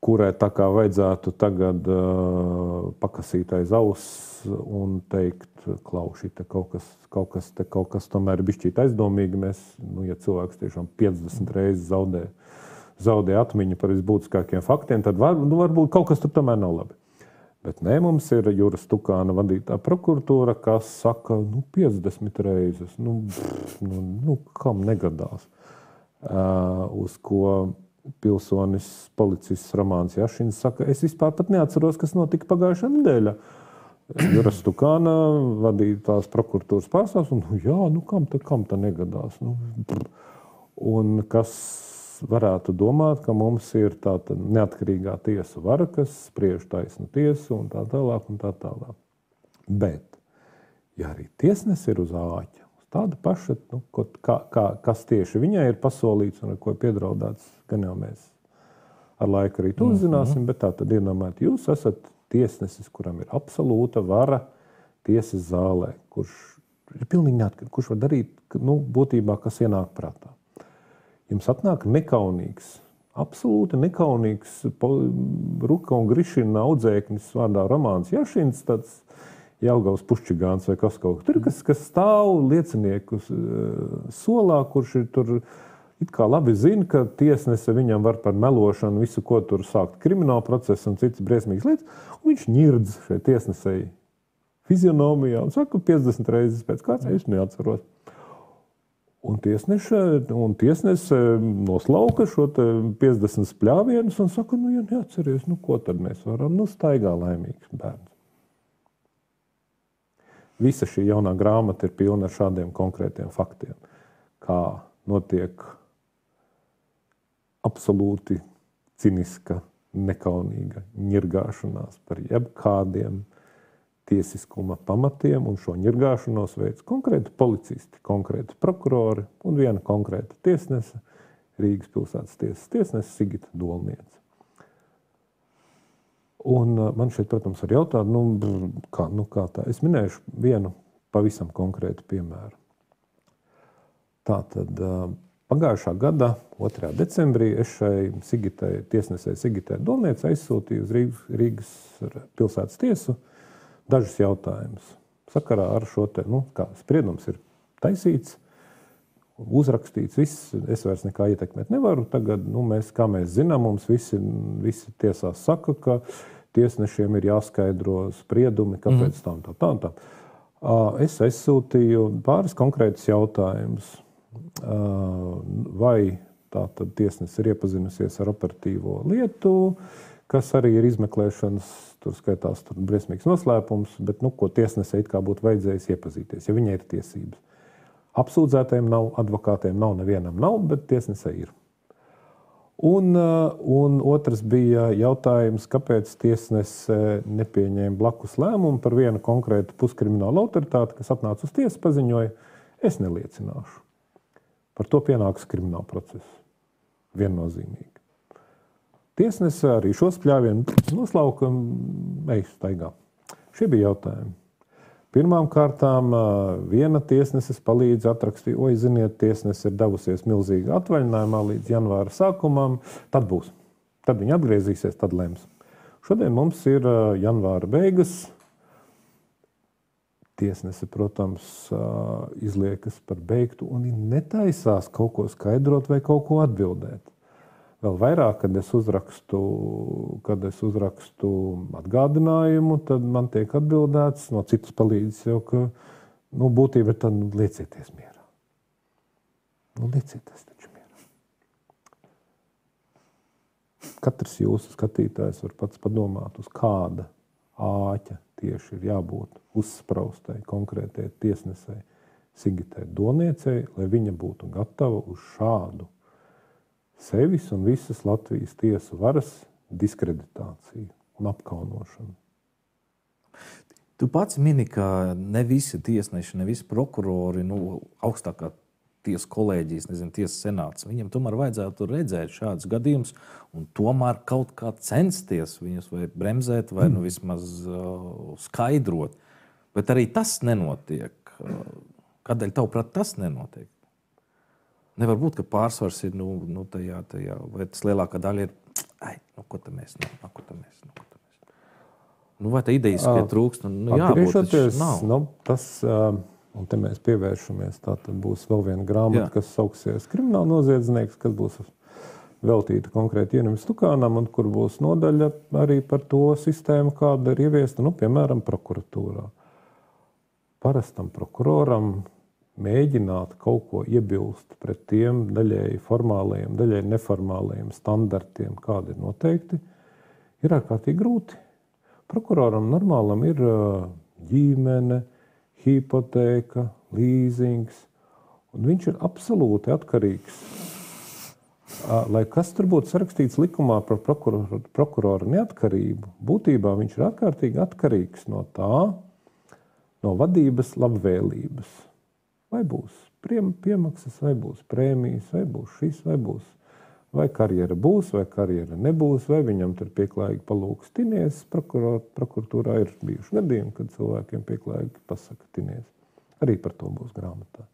kurai tā kā vajadzētu tagad pakasīt aiz auss un teikt, klauši, te kaut kas tomēr ir bišķīt aizdomīgi. Mēs, ja cilvēks tiešām 50 reizes zaudē atmiņu par visbūtiskākiem faktiem, tad varbūt kaut kas tur tomēr nav labi. Bet nē, mums ir Juras Tukāna vadītā prokuratūra, kas saka, 50 reizes, kam negadās. Uz ko pilsonis, policists Romāns Jašins saka, es vispār pat neatceros, kas notika pagājušā nedēļa. Juras Tukāna vadītās prokuratūras pārstāvs, un kam tā negadās? Un kas varētu domāt, ka mums ir tāda neatkarīgā tiesu vara, kas spriež taisnu tiesu un tā tālāk un tā tālāk. Bet, ja arī tiesnes ir uz āķa, tāda paša, kas tieši viņai ir pasolīts un ar ko ir piedraudāts, gan jau mēs ar laiku arī to uzzināsim, bet tā tad iedomājiet, jūs esat tiesnesis, kuram ir absolūta vara tiesas zālē, kurš ir pilnīgi neatkarīgs, kurš var darīt, būtībā, kas ienāk prātā. Jums atnāk nekaunīgs, absolūti nekaunīgs Ruka un Grišina audzēknis vārdā Romāns Jašins, tāds Jelgavas pušķigāns vai kas kaut. Tur kas stāv liecinieku solā, kurš ir tur it kā labi zina, ka tiesnese viņam var par melošanu visu, ko tur sākt kriminālu procesu un citas briesmīgas lietas, un viņš ņirdz šai tiesnesei fizionomijā un saka 50 reizes pēc kāds, es neatceros. Un tiesnese noslauka šo 50 spļāvienus un saka, ja neatceries, ko tad mēs varam? Staigā laimīgs bērns. Visa šī jaunā grāmata ir pilna ar šādiem konkrētiem faktiem, kā notiek absolūti ciniska, nekaunīga ņirgāšanās par jebkādiem tiesiskuma pamatiem, un šo ņirgāšanos veids konkrēti policisti, konkrēti prokurori un viena konkrēta tiesnese, Rīgas pilsētas tiesas tiesnese Sigita Dolniece. Un man šeit, protams, var jautāt, kā tā. Es minēšu vienu pavisam konkrētu piemēru. Tātad pagājušā gada 2. decembrī es šai tiesnesei Sigitai Dolniecei aizsūtīju uz Rīgas pilsētas tiesu dažus jautājumus. Sakarā ar šo te, spriedums ir taisīts, uzrakstīts, viss, es vairs nekā ietekmēt nevaru. Tagad, kā mēs zinām, mums visi tiesās saka, ka tiesnešiem ir jāskaidro spriedumi, kāpēc tā. Es aizsūtīju pāris konkrētus jautājumus. Vai tātad tiesnes ir iepazinusies ar operatīvo lietu, kas arī ir izmeklēšanas, tur skaitās tur briesmīgs noslēpums, bet, ko tiesnesē it kā būtu vajadzējis iepazīties, ja viņai ir tiesības. Apsūdzētiem nav, advokātiem nav, nevienam nav, bet tiesnesē ir. Un otrs bija jautājums, kāpēc tiesnese nepieņēma blakus lēmumu par vienu konkrētu puskriminālu autoritāti, kas atnāca uz tiesu, paziņoja, es neliecināšu. Par to pienāks krimināla process. Viennozīmīgi. Tiesnese arī šo spļāvienu noslauka ej staigā. Šie bija jautājumi. Pirmām kārtām viena tiesneses palīdz atrakstīt, ziniet, tiesnese ir devusies milzīga atvaļinājumā līdz janvāra sākumam, tad būs. Tad viņi atgriezīsies, tad lems. Šodien mums ir janvāra beigas. Tiesnese, protams, izliekas par beigtu un netaisās kaut ko skaidrot vai kaut ko atbildēt. Vēl vairāk, kad es uzrakstu atgādinājumu, tad man tiek atbildēts no citas palīdzes jau, ka būtība ir tad liecieties mierā. Liecieties taču mierā. Katrs jūsu skatītājs var pats padomāt, uz kāda āķa tieši ir jābūt uzspraustai konkrētai tiesnesei Sigitai Dolniecei, lai viņa būtu gatava uz šādu sevis un visas Latvijas tiesu varas diskreditāciju un apkaunošanu. Tu pats mini, ka ne visi tiesneši, ne visi prokurori, augstākā tiesu kolēģijas, tiesas senāts, viņam tomēr vajadzētu redzēt šādus gadījumus un tomēr kaut kā censties viņus vai bremzēt vai vismaz skaidrot. Bet arī tas nenotiek. Kādēļ tavuprāt tas nenotiek? Nevar būt, ka pārsvars ir tajā, vai tas lielākā daļa ir, ko te mēs. Vai tā ideiskie trūkst? Atgriežoties, tas, un te mēs pievēršamies, tā tad būs vēl viena grāmata, kas sauksies Krimināla noziedznieks, kas būs veltīta konkrēti Jurim Stukānam, un kur būs nodaļa arī par to sistēmu, kāda ir ieviesta, piemēram, prokuratūrā. Parastam prokuroram mēģināt kaut ko iebilst pret tiem daļēji formālajiem, daļēji neformālajiem standartiem, kādi ir noteikti, ir ārkārtīgi grūti. Prokuroram normālam ir ģimene, hipotēka, līzings, un viņš ir absolūti atkarīgs. Lai kas tur būtu sarakstīts likumā par prokurora neatkarību, būtībā viņš ir ārkārtīgi atkarīgs no tā, no vadības labvēlības. Vai būs piemaksas, vai būs prēmijas, vai būs šis, vai būs. Vai karjera būs, vai karjera nebūs, vai viņam tur pieklājīgi palūks tinies. Prokuratūrā ir bijuši gadījumi, kad cilvēkiem pieklājīgi pasaka tinies. Arī par to būs grāmatā.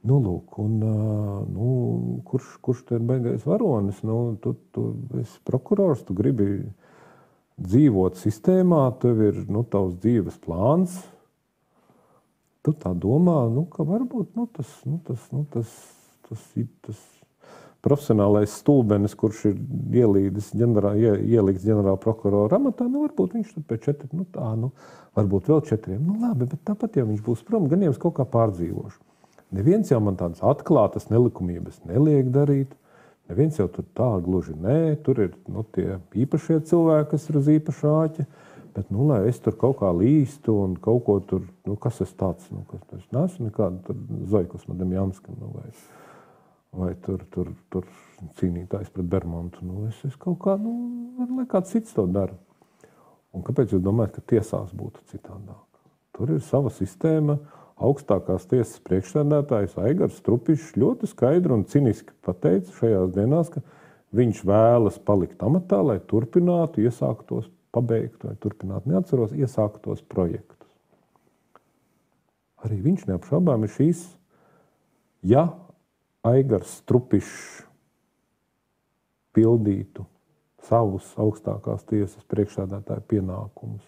Lūk, un kurš te ir baigais varonis? Tu esi prokurors, tu gribi dzīvot sistēmā, tev ir tavs dzīves plāns. Tu tā domā, ka varbūt tas profesionālais stulbenis, kurš ir ielīgts ģenerāla prokurora amatā, varbūt viņš tur pēc 4, varbūt vēl 4. Labi, bet tāpat jau viņš būs prom, gan jau es kaut kā pārdzīvošu. Neviens jau man tādas atklātas nelikumības neliek darīt, neviens jau tur tā gluži nē, tur ir tie īpašie cilvēki, kas ir uz īpašā āķa. Bet, lai es tur kaut kā līstu un kaut ko tur, kas es tāds, es neesmu nekāda Zoikas Mademjanska, vai tur cīnītājs pret Bermontu. Es kaut kā, lai kāds cits to dara. Un kāpēc jūs domājat, ka tiesās būtu citādāk? Tur ir sava sistēma, augstākās tiesas priekšsēdētājs Aigars Strupišs ļoti skaidri un ciniski pateica šajās dienās, ka viņš vēlas palikt amatā, lai turpinātu iesāktos pabeigtu vai turpināt, neatceros, iesāktos projektus. Arī viņš neapšaubām ir šīs, ja Aigars Strupišs pildītu savus augstākās tiesas priekšsēdētāju pienākumus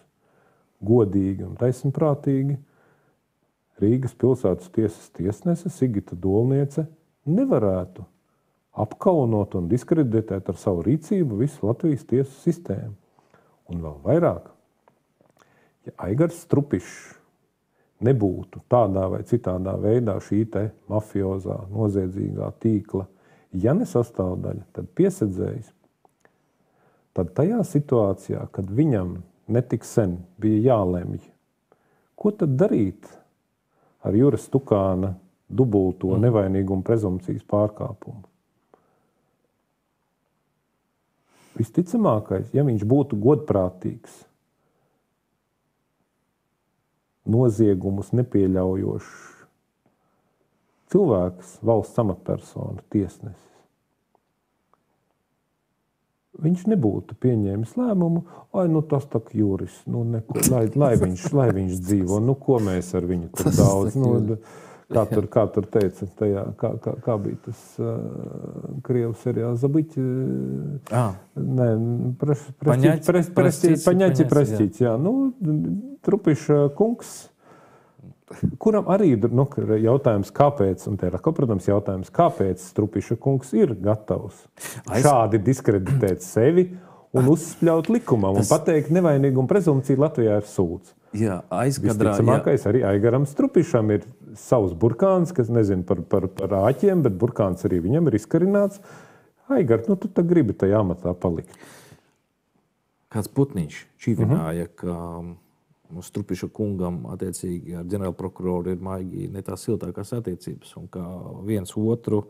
godīgi un taisnprātīgi, Rīgas pilsētas tiesas tiesnese Sigita Dolniece nevarētu apkaunot un diskreditēt ar savu rīcību visu Latvijas tiesu sistēmu. Un vēl vairāk, ja Aigars Strupišs nebūtu tādā vai citādā veidā šī te mafiozā, noziedzīgā tīkla, ja ne sastāvdaļa, tad piesedzējis, tad tajā situācijā, kad viņam netik sen bija jālemj, ko tad darīt ar Juras Tukāna dubulto nevainīgumu prezumpcijas pārkāpumu? Visticamākais, ja viņš būtu godprātīgs, noziegumus nepieļaujošs cilvēks, valsts amatpersona, tiesnesis, viņš nebūtu pieņēmis lēmumu, tas tā kā Juris, lai viņš dzīvo, ko mēs ar viņu tur daudz, kā tur teica, tajā, kā bija tas Krievu seriāls Zabiķi, Paņaķi Prastīķi, jā, Trupiša kungs, kuram arī jautājums, kāpēc, un te ir, protams, jautājums, kāpēc Trupiša kungs ir gatavs šādi diskreditēt sevi un uzspļaut likumam un pateikt, nevainīguma prezumpcija Latvijā ir sūds. Jā, aizkadrā. Visticamākais arī Aigaram Strupišam ir savs burkāns, kas nezinu par āķiem, bet burkāns arī viņam ir izkarināts. Aigar, tu tā gribi tajā amatā palikt. Kāds putniņš čīvināja, ka Strupiša kungam attiecīgi ar ģenerālprokuroru ir maigi ne tās siltākās attiecības, un kā viens otru,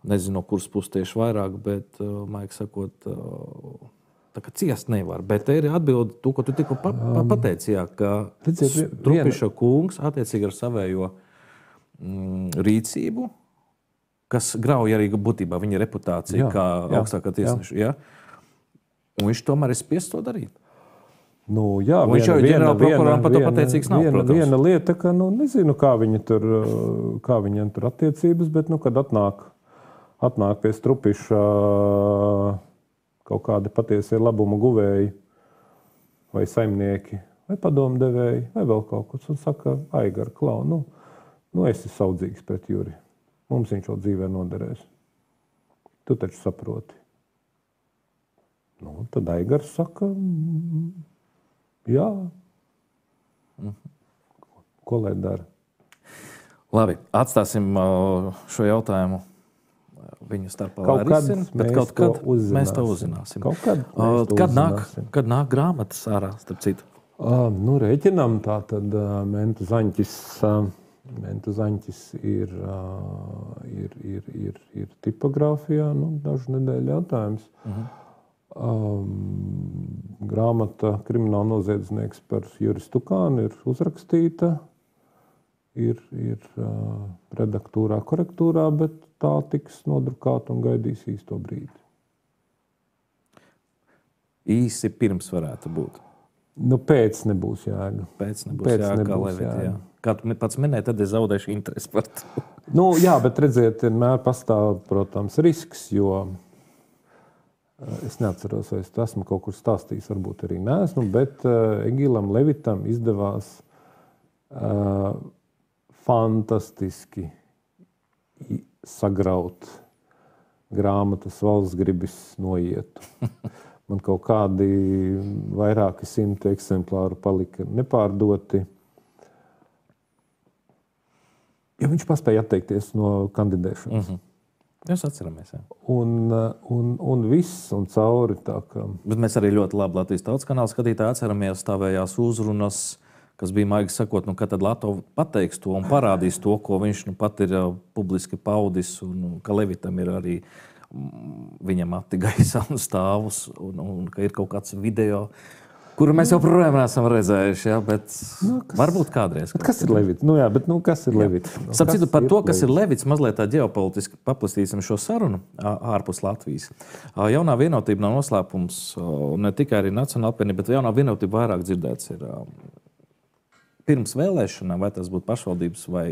nezinu, no kuras puses tieši vairāk, bet, maigi sakot, tā kā ciest nevar. Bet te ir atbildi to, ko tu tikko pateici, jā, ka Strupiša kungs attiecīgi ar savējo rīcību, kas grauj arī būtībā viņa reputāciju kā augstākā tiesneša. Jā. Un viņš tomēr ir spiests to darīt. Viņš jau ģenerālprokuroram par to pateicīgs nav, protams. Viena lieta, ka nezinu, kā viņiem tur attiecības, bet kad atnāk pie Strupiša kaut kādi patiesie labuma guvēji vai saimnieki, vai padomdevēji, vai vēl kaut kas, un saka, Aigar, klau, esi saudzīgs pret Juri. Mums viņš jau dzīvē noderēs. Tu taču saproti. Tad Aigars saka, jā. Ko lai dara? Labi, atstāsim šo jautājumu viņu starpā. Kaut kad mēs to uzzināsim. Kad nāk grāmatas ārā, starp citu? Rēķinām tā tad Mentu Zaņķis ir tipogrāfijā, dažu nedēļu jautājums. Grāmata Krimināla noziedznieks par Juris Tukānu ir uzrakstīta, ir redaktūrā, korektūrā, bet tā tiks nodrukāta un gaidīs īsto brīdi. Īsi pirms varētu būt. Pēc nebūs jēga. Pēc nebūs jēga. Kā tu pats minēji, tad es zaudēšu interesi par to. Jā, bet redziet, vienmēr pastāv, protams, risks, jo es neatceros, vai es esmu kaut kur stāstījis, varbūt arī neesmu, bet Egilam Levitam izdevās fantastiski sagraut grāmatas Valstsgribis noietu. Man kaut kādi vairāki 100 eksemplāru palika nepārdoti. Jo viņš paspēja atteikties no kandidēšanas. Mēs atceramies, jā. Un viss, un cauri tā kā... Bet mēs arī ļoti labi Latvijas Tautas kanāla skatītāji atceramies stāvējās uzrunas, kas bija maigi sakot, ka tad Latvija pateiks to un parādīs to, ko viņš pat ir publiski paudis, un ka Levitam ir arī viņam ati gaisā un stāvus, un ka ir kaut kāds video, kuru mēs joprojām neesam redzējuši, jā, bet varbūt kādreiz. Kas ir Levits? Kas ir Levits? Sapcitu par to, kas ir Levits, mazliet tā ģeopolitiski paplastīsim šo sarunu ārpus Latvijas. Jaunā vienotība nav noslēpums, ne tikai arī Nacionāla apvienība, bet jaunā vienotība vairāk dzirdēts ir pirms vēlēšanām, vai tas būtu pašvaldības vai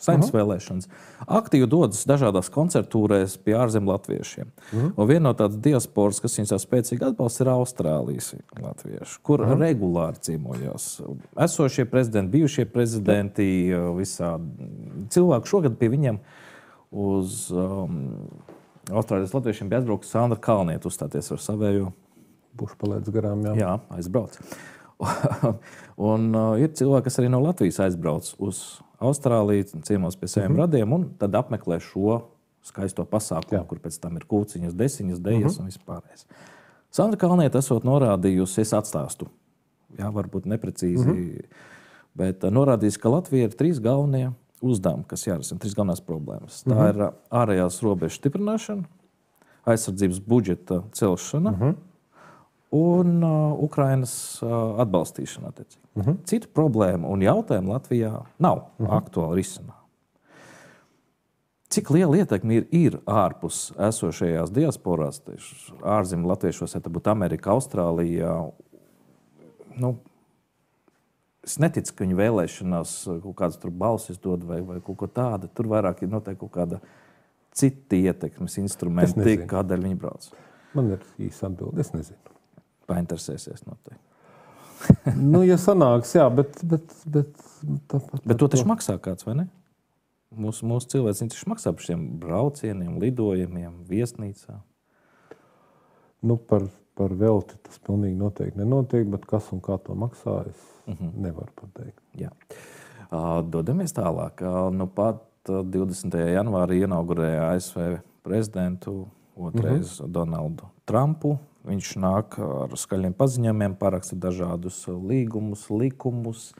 saimnes vēlēšanas, aktīvi dodas dažādās koncertūrēs pie ārzem latviešiem. Un viena no tādas diasporas, kas viņus tā spēcīgi atbalsta, ir Austrālijas latvieši, kur regulāri ciemojās. Esošie prezidenti, bijušie prezidenti, visādi cilvēki. Šogad pie viņiem uz Austrālijas latviešiem bija atbraukusi Sandra Kalniete uzstāties ar savējo. Būšu palaidis garām, jā. Jā, aizbrauc. Un ir cilvēki, kas arī no Latvijas aizbrauc uz Austrāliju, ciemos pie saviem radiem, un tad apmeklē šo skaisto pasākumu, kur pēc tam ir kūciņas, desiņas, dejas un vispārējais. Sandra Kalniete esot norādījusi, es atstāstu, jā, varbūt neprecīzi, bet norādījusi, ka Latvija ir 3 galvenie uzdevumi, kas jārisina, 3 galvenās problēmas. Tā ir ārējās robežas stiprināšana, aizsardzības budžeta celšana un Ukrainas atbalstīšana. Citu problēmu un jautājumu Latvijā nav aktuāli risināt. Cik liela ietekme ir ārpus esošajās diasporās, ārzemju latviešos, ja tā būtu Amerika, Austrālija? Es neticu, ka viņu vēlēšanās kaut kādas tur balsis dod vai kaut ko tādu. Tur vairāk ir noteikti kaut kāda cita ietekmes instrumenti, kādēļ viņi brauc. Man ir īsa atbilde, es nezinu. Painteresēsies noteikti. Ja sanāks, jā, bet to taču maksā kāds, vai ne? Mūsu cilvēks viņš maksā par šiem braucieniem, lidojumiem, viesnīcā. Par velti tas pilnīgi noteikti nenotiek, bet kas un kā to maksā, es nevaru pateikt. Jā. Dodamies tālāk. Pat 20. janvārī inaugurēja ASV prezidentu otrais Donaldu Trumpu. Viņš nāk ar skaļiem paziņojumiem, paraksta dažādus līgumus, likumus.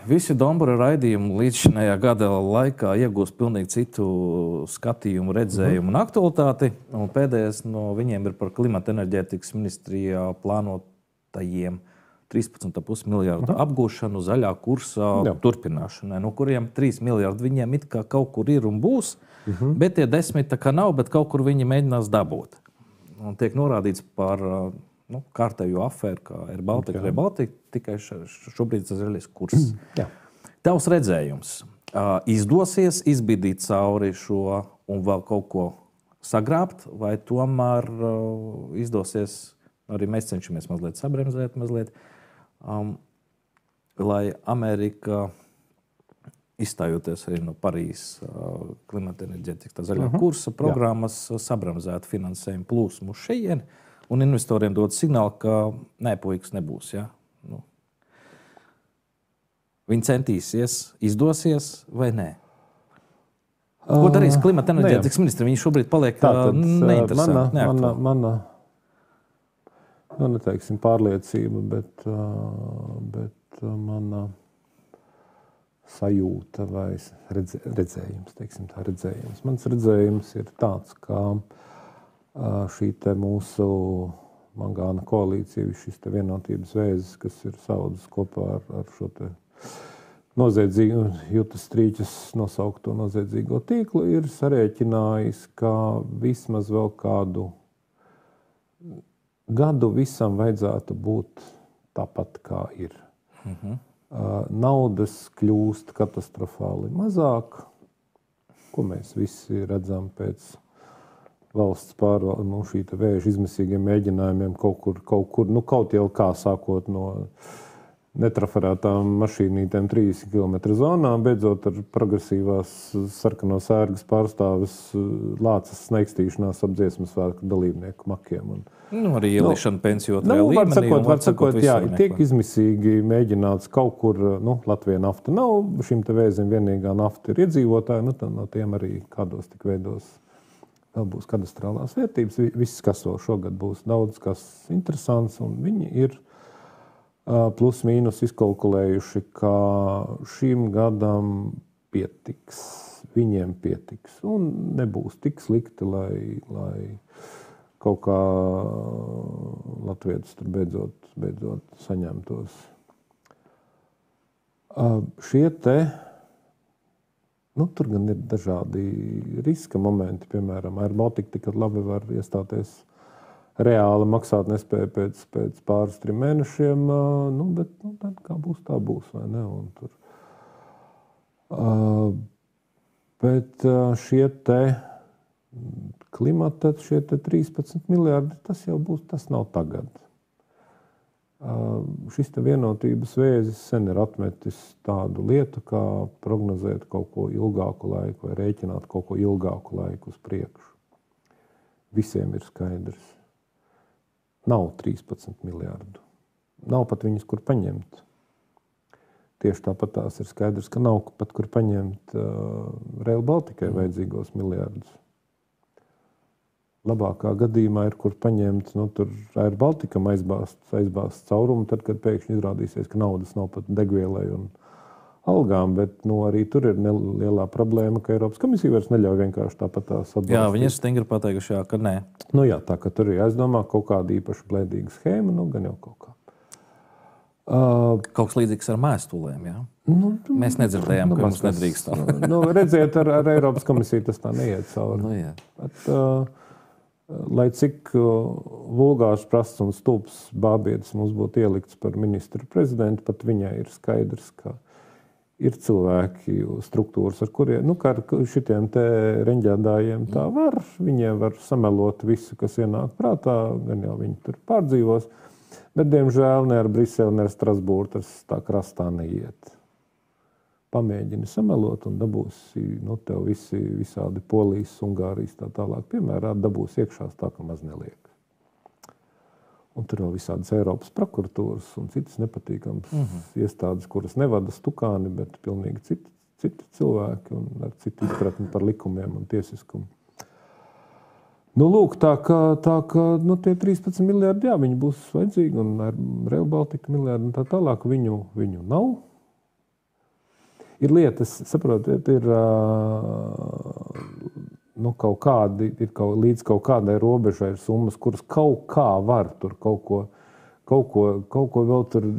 Visi Dombura raidījumi līdzinājā gada laikā iegūst pilnīgi citu skatījumu, redzējumu un aktualitāti. Un pēdējais no viņiem ir par klimata enerģētikas ministrijā plānotajiem 13,5 miljardu apgūšanu zaļā kursa turpināšanai, no kuriem 3 miljardi viņiem it kā kaut kur ir un būs, bet tie 10 tā kā nav, bet kaut kur viņi mēģinās dabūt. Un tiek norādīts par kārtējo afēru, kā ir Baltika, tikai šobrīd tas zaļais kurs. Tavs redzējums, izdosies izbīdīt cauri šo un vēl kaut ko sagrābt, vai tomēr izdosies, arī mēs cenšamies mazliet sabremzēt, lai Amerika, izstājoties arī no Parīzes klimata enerģētikas tā zaļā kursa programmas, sabremzētu finansējumu plūsmu šejieni, un investoriem dod signālu, ka puikas nebūs. Ja? Viņi centīsies, izdosies vai nē? Ko darīs klimata enerģētikas ministri? Viņi šobrīd paliek neinteresanti. Mana neteiksim pārliecība, bet mana sajūta vai redzējums. Mans redzējums ir tāds, ka šī te mūsu mangāna koalīcija, šis te vienotības vēzis, kas ir saudzes kopā ar šo te noziedzīgu, Jutas Strīķes nosaukto noziedzīgo tīklu, ir sarēķinājis, ka vismaz vēl kādu gadu visam vajadzētu būt tāpat, kā ir. Naudas kļūst katastrofāli mazāk, ko mēs visi redzam pēc valsts šī vēža izmisīgiem mēģinājumiem kaut jau kā sākot no netraferētām mašīnītēm 30 km zonā, beidzot ar progresīvās sarkano sērgas pārstāvis lācas sneikstīšanās ap dziesmu svētku dalībnieku makiem. Arī ielišana pensiju otrajā līmenī. Var sakot, tiek izmisīgi mēģināts kaut kur, Latvija nafta nav, šim te vēzim vienīgā nafta ir iedzīvotāji, tad no tiem arī kādos tik veidos vēl būs kadastrālās vērtības. Viss, kas vēl šogad būs daudz, kas interesants, un viņi ir plus mīnus izkalkulējuši, ka šim gadam pietiks, viņiem pietiks, un nebūs tik slikti, lai kaut kā latvietis tur beidzot saņemtos. Šie te tur gan ir dažādi riska momenti, piemēram, Air Baltica tikpat labi var iestāties reāli maksāt nespēja pēc pāris 3 mēnešiem, bet tad kā būs, tā būs, vai ne? Bet šie te klimata, šie te 13 miljardi, tas jau būs, tas nav tagad. Šis te vienotības vēzis sen ir atmetis tādu lietu, kā prognozēt kaut ko ilgāku laiku vai rēķināt kaut ko ilgāku laiku uz priekšu. Visiem ir skaidrs. Nav 13 miljardu. Nav pat viņus, kur paņemt. Tieši tāpat tās ir skaidrs, ka nav pat kur paņemt Rail Baltikai vajadzīgos miljardus. labākā gadījumā ir, kur paņemt, tur Air Balticam aizbāzt caurumu, tad, kad pēkšņi izrādīsies, ka naudas nav pat degvielai un algām, bet arī tur ir lielā problēma, ka Eiropas komisija vairs neļauj vienkārši tāpat tās atbalstīt. Jā, viņi ir stingri pateikuši, ka nē. Jā, tā ka tur ir jāizdomā kaut kāda īpaša blēdīga schēma, gan jau kaut kā. Kaut kas līdzīgs ar mēstulēm, jā? Mēs nedzirdējām, ka mums nedrīkst tā. Redziet, ar Eiropas komisiju tas tā neiet cauri. Bet, lai cik vulgārs, prasts un stulbs bābietis mums būtu ielikts par ministru prezidentu, pat viņai ir skaidrs, ka ir cilvēki, struktūras, ar kuriem, kā ar šitiem te reņģēdājiem tā var, viņiem var samelot visu, kas ienāk prātā, gan jau viņi tur pārdzīvos, bet, diemžēl, ne ar Briseli, ne ar Strasbūru tas tā krastā neiet. Pamēģini samelot un dabūsi, tev visādi Polijas, Ungārijas tā tālāk piemērā, dabūsi iekšā tā, ka maz neliek. Un tur vēl visādas Eiropas prokuratūras un citas nepatīkamas iestādes, kuras nevada stukāni, bet pilnīgi citi cilvēki un ar citu izpratni par likumiem un tiesiskumu. Lūk, tā ka tie 13 miljardi, jā, viņi būs vajadzīgi, un ar Rail Baltica miljardi un tā tālāk viņu nav. Ir lietas, saprotiet, ir kaut kādi, līdz kaut kādai robežai ir summas, kuras kaut kā var tur kaut ko vēl tur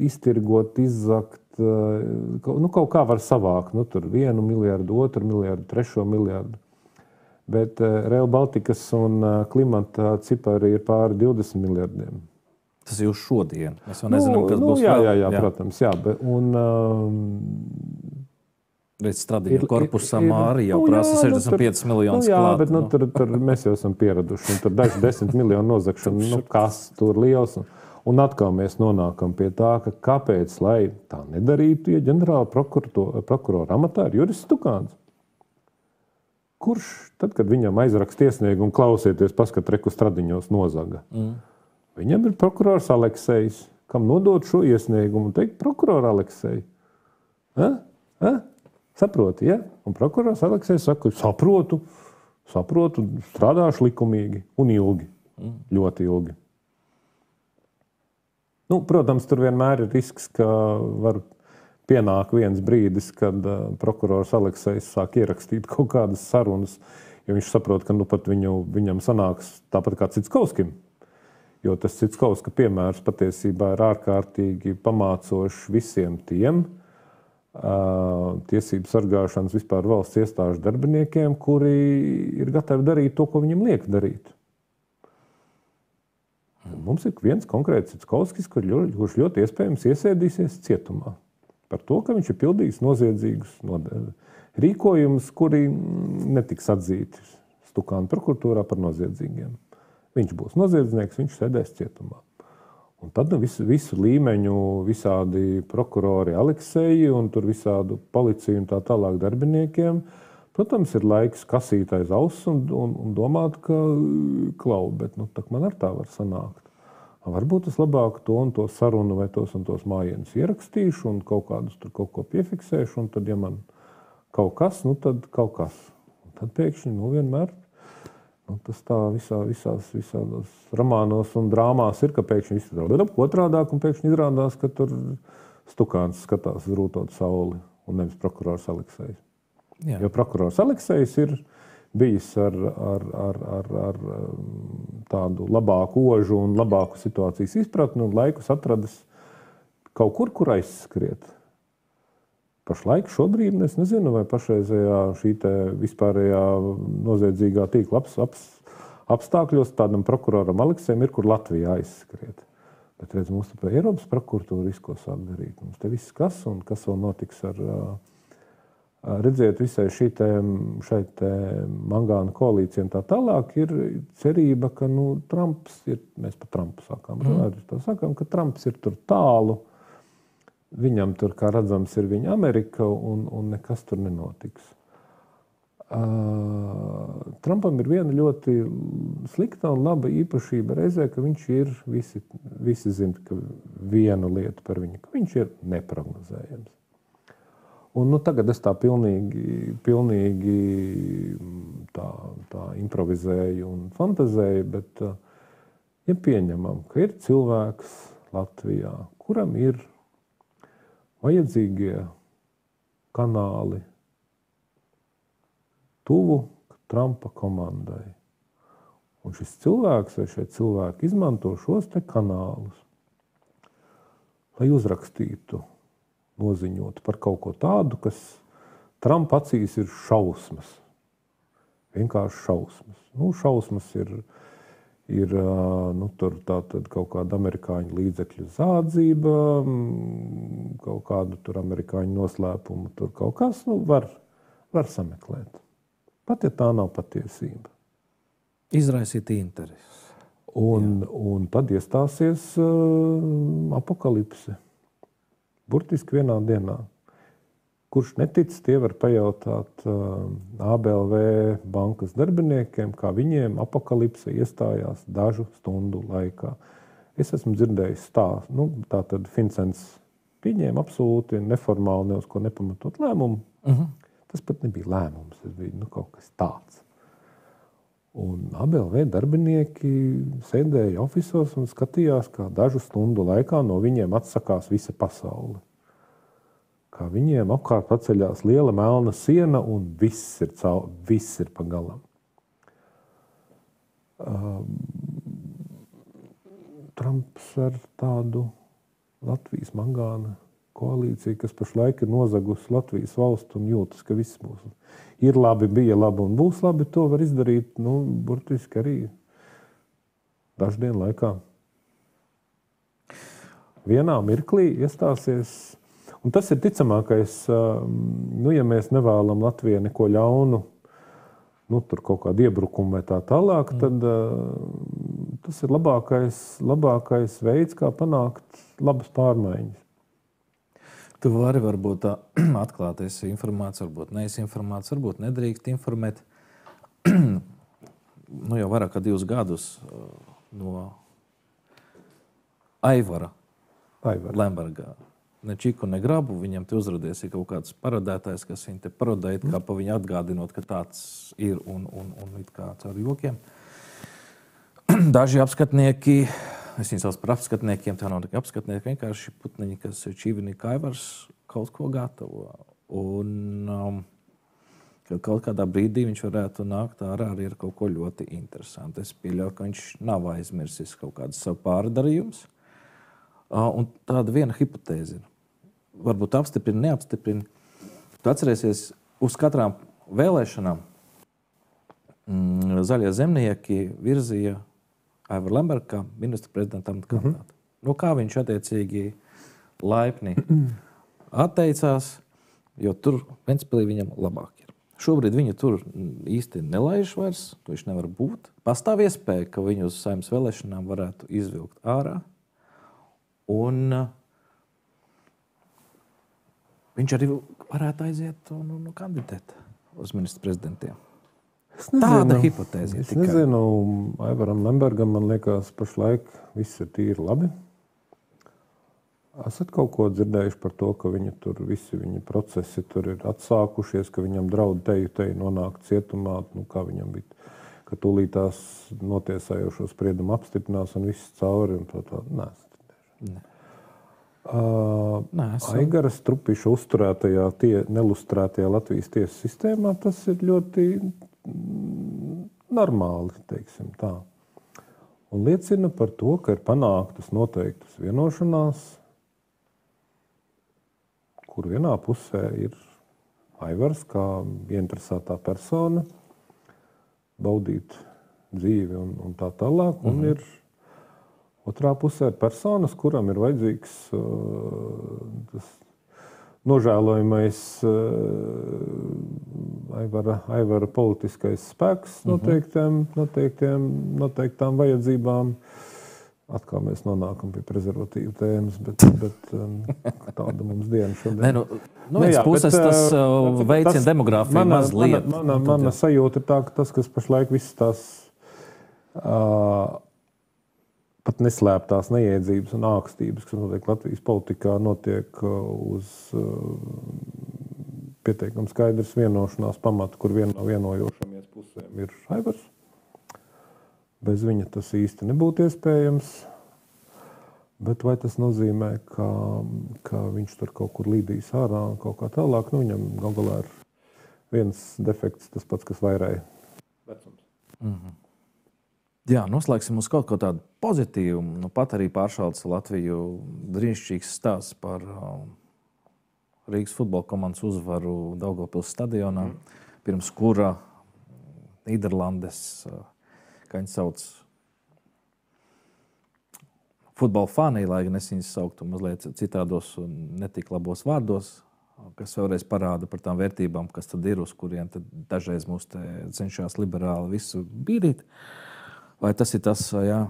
iztirgot, izzakt, kaut kā var savākt, tur 1 miljardu, 2 miljardu, 3 miljardu. Bet Rail Balticas un klimata cipari ir pāri 20 miljardiem. Tas jau šodien. Mēs jau nezinām, kas būs vēl. Jā, protams, jā. Redz, Stradīņa korpusam arī jau prasa 65 miljonus klāt. Jā, bet tur mēs jau esam pieraduši. Tur daži 10 miljonu nozagšana, kas tur liels. Un atkal mēs nonākam pie tā, ka kāpēc, lai tā nedarītu, ja ģenerāla prokurora amatā ir Juris Stukāns. Kurš, tad, kad viņam aizrakst iesniegumu, klausieties, paskat, reku Stradiņos nozaga. Viņam ir prokurors Aleksejs, kam nodot šo iesniegumu un teikt, prokurora Aleksej. Saproti, ja? Un prokurors Aleksejs saka, saprotu, strādāšu likumīgi un ilgi, ļoti ilgi. Protams, tur vienmēr ir risks, ka var pienāk viens brīdis, kad prokurors Aleksejs sāk ierakstīt kaut kādas sarunas, jo viņš saprot, ka pat viņam sanāks tāpat kā Citskovskim. Jo tas Citskovska piemērs patiesībā ir ārkārtīgi pamācošs visiem tiem tiesību sargāšanas vispār valsts iestāžu darbiniekiem, kuri ir gatavi darīt to, ko viņam liek darīt. Mums ir viens konkrēts Citskovskis, kurš ļoti iespējams iesēdīsies cietumā par to, ka viņš ir pildījis noziedzīgus rīkojumus, kuri netiks atzīti Stukāna prokuratūrā par noziedzīgiem. Viņš būs noziedznieks, viņš sēdēs cietumā. Un tad visu līmeņu visādi prokurori Alekseji un tur visādu policiju un tā tālāk darbiniekiem, protams, ir laiks kasīt aiz auss un domāt, ka klau, bet tak man ar tā var sanākt. Varbūt es labāk to un to sarunu vai tos un tos mājienus ierakstīšu un kaut ko piefiksēšu, un tad, ja man kaut kas, tad kaut kas. Un tad pēkšņi, vienmēr, tas tā visādos romānos un drāmās ir, ka pēkšņi viss ir otrādāk, un pēkšņi izrādās, ka tur Stukāns skatās uz rūtot sauli, un nevis prokurors Aleksejs. Jā. Jo prokurors Aleksejs ir bijis ar tādu labāku ožu un labāku situācijas izpratni un laikus atradis kaut kur aizskriet. Pašlaik šobrīd es nezinu, vai pašreizējā šī te vispārējā noziedzīgā tīkla apstākļos tādam prokuroram Aleksejam ir, kur Latvijā aizskriet. Bet redz, mums te Eiropas prokuratūra visu, ko sāk darīt. Mums te viss kas un kas vēl notiks ar... Redziet, visai šai mangāna koalīcijām tā tālāk ir cerība, ka Trumps ir, mēs par Trumpu sākām, ka Trumps ir tur tālu, viņam tur, kā redzams, ir viņa Amerika un nekas tur nenotiks. Trumpam ir viena ļoti slikta un laba īpašība reizē, ka viņš ir, visi zina, ka vienu lietu par viņu, ka viņš ir neprognozējams. Un, tagad es tā pilnīgi tā improvizēju un fantazēju, bet ja pieņemam, ka ir cilvēks Latvijā, kuram ir vajadzīgie kanāli tuvu Trumpa komandai. Un šis cilvēks vai šie cilvēki izmanto šos te kanālus, lai uzrakstītu, noziņotu par kaut ko tādu, kas Trumpa acīs ir šausmas. Vienkārši šausmas. Šausmas ir tur tātad kaut kāda amerikāņu līdzekļu zādzība, kaut kādu tur amerikāņu noslēpumu, tur kaut kas, var sameklēt. Pat ja tā nav patiesība. Izraisīt interesi. Un tad iestāsies apokalipse. Burtiski vienā dienā. Kurš netic, tie var pajautāt ABLV bankas darbiniekiem, kā viņiem apokalipse iestājās dažu stundu laikā. Es esmu dzirdējis stāstu. Tātad Fincents pieņēma absolūti neformāli, ne uz ko nepamatot lēmumu. Tas pat nebija lēmums, tas bija kaut kas tāds. Un ABLV darbinieki sēdēja ofisos un skatījās, kā dažu stundu laikā no viņiem atsakās visa pasaule. Kā viņiem apkārt paceļās liela melna siena un viss ir pa galam. Trumps ar tādu Latvijas mangāna koalīciju, kas pašlaik ir nozagusi Latvijas valstu un jūtas, ka viss būs ir labi, bija labi un būs labi, to var izdarīt, burtiski arī dažu dienu laikā. Vienā mirklī iestāsies, un tas ir ticamākais, ja mēs nevēlam Latvijai neko ļaunu, tur kaut kādu iebrukumu vai tā tālāk, tad tas ir labākais veids, kā panākt labas pārmaiņas. Tu vari varbūt atklāt esi informāts, varbūt neesi informāts, varbūt nedrīkst informēt. Jau vairāk kā 2 gadus no Aivara Lemberga. Ne čiku, ne grabu, viņam te uzradies ir kaut kāds parodētājs, kas viņu te parodēja, kā pa viņu atgādinot, ka tāds ir un it kā caur jokiem. Daži apskatnieki, es viņu sauc par apskatniekiem, tā nav tikai apskatnieki, vienkārši putniņi, kas ir Čīvini Kaivars, kaut ko gatavo. Un kaut kādā brīdī viņš varētu nākt ārā arī ar kaut ko ļoti interesantu. Es pieļauju, ka viņš nav aizmirsis kaut kādas savu pārdarījumus. Un tāda viena hipotēze ir. Varbūt apstiprina, neapstiprina. Tu atcerēsies, uz katrām vēlēšanām zaļie zemnieki virzīja Aivaru Lembergu kā ministra prezidenta amata kandidātu. Kā viņš attiecīgi laipni atteicās, jo tur Ventspilī viņam labāk ir. Šobrīd viņu tur īsti nelaiž vairs, to viņš nevar būt. Pastāv iespēja, ka viņu uz Saeimas vēlēšanām varētu izvilkt ārā. Un viņš arī varētu aiziet un kandidēt uz ministra prezidentiem. Tāda hipotēze. Es nezinu, Aivaram Lembergam, man liekas, pašlaik viss ir tīri labi. Esat kaut ko dzirdējuši par to, ka visi viņa procesi tur ir atsākušies, ka viņam draud teju nonākt cietumā, kā viņam bija, ka tūlītās notiesājošo spriedumu apstiprinās un viss cauri un tā. Nē. Aigara Strupiša uzturētajā, nelustrētajā Latvijas tiesu sistēmā, tas ir ļoti normāli, teiksim tā. Un liecina par to, ka ir panāktas noteiktas vienošanās, kur vienā pusē ir Aivars kā ieinteresētā persona, baudīt dzīvi un tā tālāk, un ir otrā pusē personas, kuram ir vajadzīgs tas nožēlojamais Aivara politiskais spēks noteiktām vajadzībām. Atkal mēs nonākam pie prezervatīvu tēmas, bet tāda mums diena šodien. No vienas puses tas veicina demogrāfiju mazliet. Mana sajūta ir tā, ka tas, kas pašlaik viss tās pat neslēptās nejēdzības un ākstības, kas notiek Latvijas politikā, notiek uz pietiekami skaidrs vienošanās pamata, kur viena no vienojošamies pusēm ir Aivars. Bez viņa tas īsti nebūtu iespējams. Bet vai tas nozīmē, ka viņš tur kaut kur līdīs ārā un kaut kā tālāk? Nu, viņam gal galā ir viens defekts, tas pats, kas vairēja vecums. Mm-hmm. Jā, noslēgsim uz kaut ko tādu pozitīvu. Nu, pat arī pāršauts Latviju brīnišķīgs stāsts par Rīgas futbola komandas uzvaru Daugavpils stadionā, pirms kura Nīderlandes, kā viņi sauc, futbola fani, lai gan es viņus sauktu mazliet citādos un netik labos vārdos, kas vēlreiz parāda par tām vērtībām, kas tad ir, uz kuriem tad dažreiz mūs te cenšas liberāli visu bīdīt. Vai tas ir tas, jā?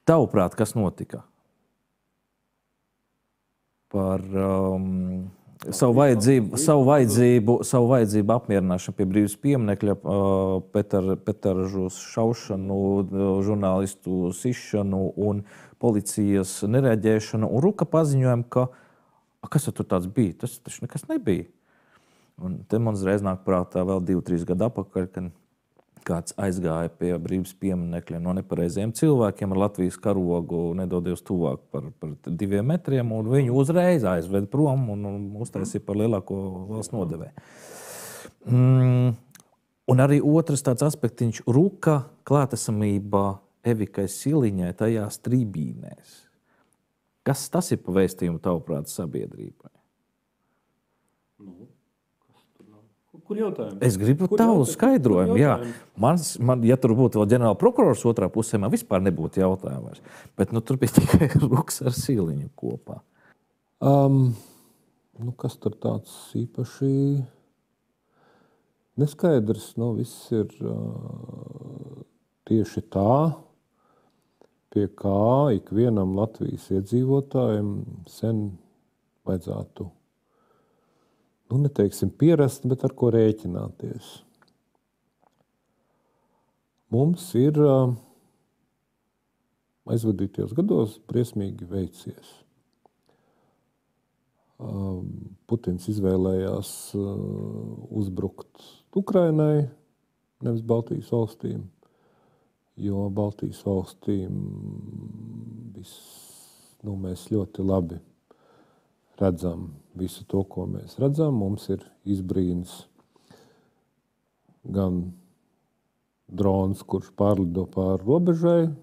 Tavuprāt, kas notika? Par savu vajadzību apmierināšanu pie brīvības pieminekļa, Petaržu šaušanu, žurnālistu sišanu un policijas nereaģēšanu un Ruka paziņojumu, ka kas tur tāds bija? Tas taču nekas nebija. Un te man uzreiz nāk prātā vēl 2-3 gadu atpakaļ, kad kāds aizgāja pie brīvības pieminekļa no nepareiziem cilvēkiem ar Latvijas karogu, nedodies tuvāk par 2 metriem, un viņu uzreiz aizved prom un uztaisīja par lielāko valsts nodevēju. Un arī otrs tāds aspektiņš - Ruka klātesamība Evikai Siliņai tajās tribīnēs. Kas tas ir pa vēstījumu tavuprāt sabiedrībai? Kur jautājums? Es gribu tavu skaidrojumu. Jā. Man, ja tur būtu vēl ģenerāla prokurors otrā pusē, man vispār nebūtu jautājumu. Bet tur bija tikai Ruks ar Siliņu kopā. Kas tur tāds īpaši neskaidrs? Viss ir tieši tā, pie kā ikvienam Latvijas iedzīvotājiem sen vajadzētu neteiksim pierast, bet ar ko rēķināties. Mums ir aizvadītajos gados briesmīgi veicies. Putins izvēlējās uzbrukt Ukrainai, nevis Baltijas valstīm, jo Baltijas valstīm mēs ļoti labi redzam visu to, ko mēs redzam. Mums ir izbrīns gan drons, kurš pārlido pāri robežai,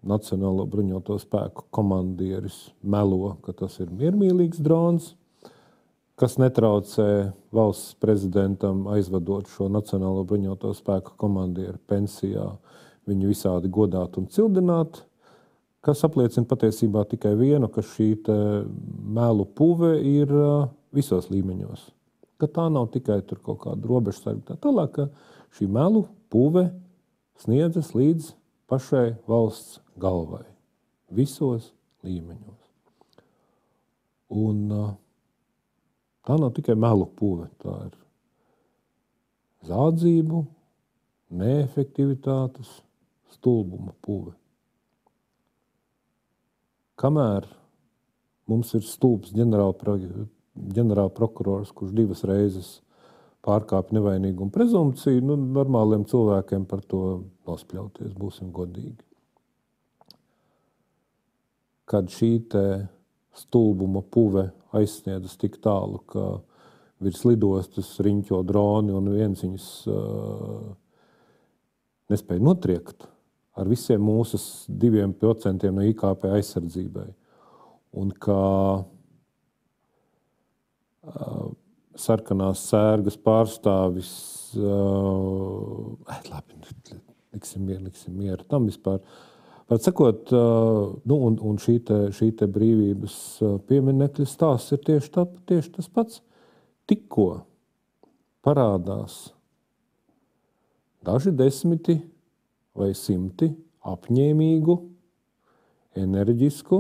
Nacionālo bruņoto spēku komandieris melo, ka tas ir miermīlīgs drons, kas netraucē valsts prezidentam aizvadot šo Nacionālo bruņoto spēku komandieru pensijā, viņu visādi godāt un cildināt, kas apliecina patiesībā tikai vienu, ka šī melu puve ir visos līmeņos. Ka tā nav tikai tur kaut kāda robežsarga. Tālāk, ka šī melu puve sniedzas līdz pašai valsts galvai. Visos līmeņos. Un tā nav tikai melu puve. Tā ir zādzību, neefektivitātes, stulbuma puve. Kamēr mums ir stulbs ģenerālprokurors, kurš 2 reizes pārkāpj nevainīgumu prezumpciju, normāliem cilvēkiem par to nospļauties, būsim godīgi. Kad šī stulbuma puve aizsniedzas tik tālu, ka virs lidostas riņķo droni un viens viņus nespēja notriekt, ar visiem mūsu 2% no IKP aizsardzībai. Un kā sarkanās sērgas pārstāvis, labi, liksim mieru tam vispār. Var sakot, un šī te brīvības pieminekļa stāsts ir tieši tas pats. Tikko parādās daži desmiti vai 100 apņēmīgu, enerģisku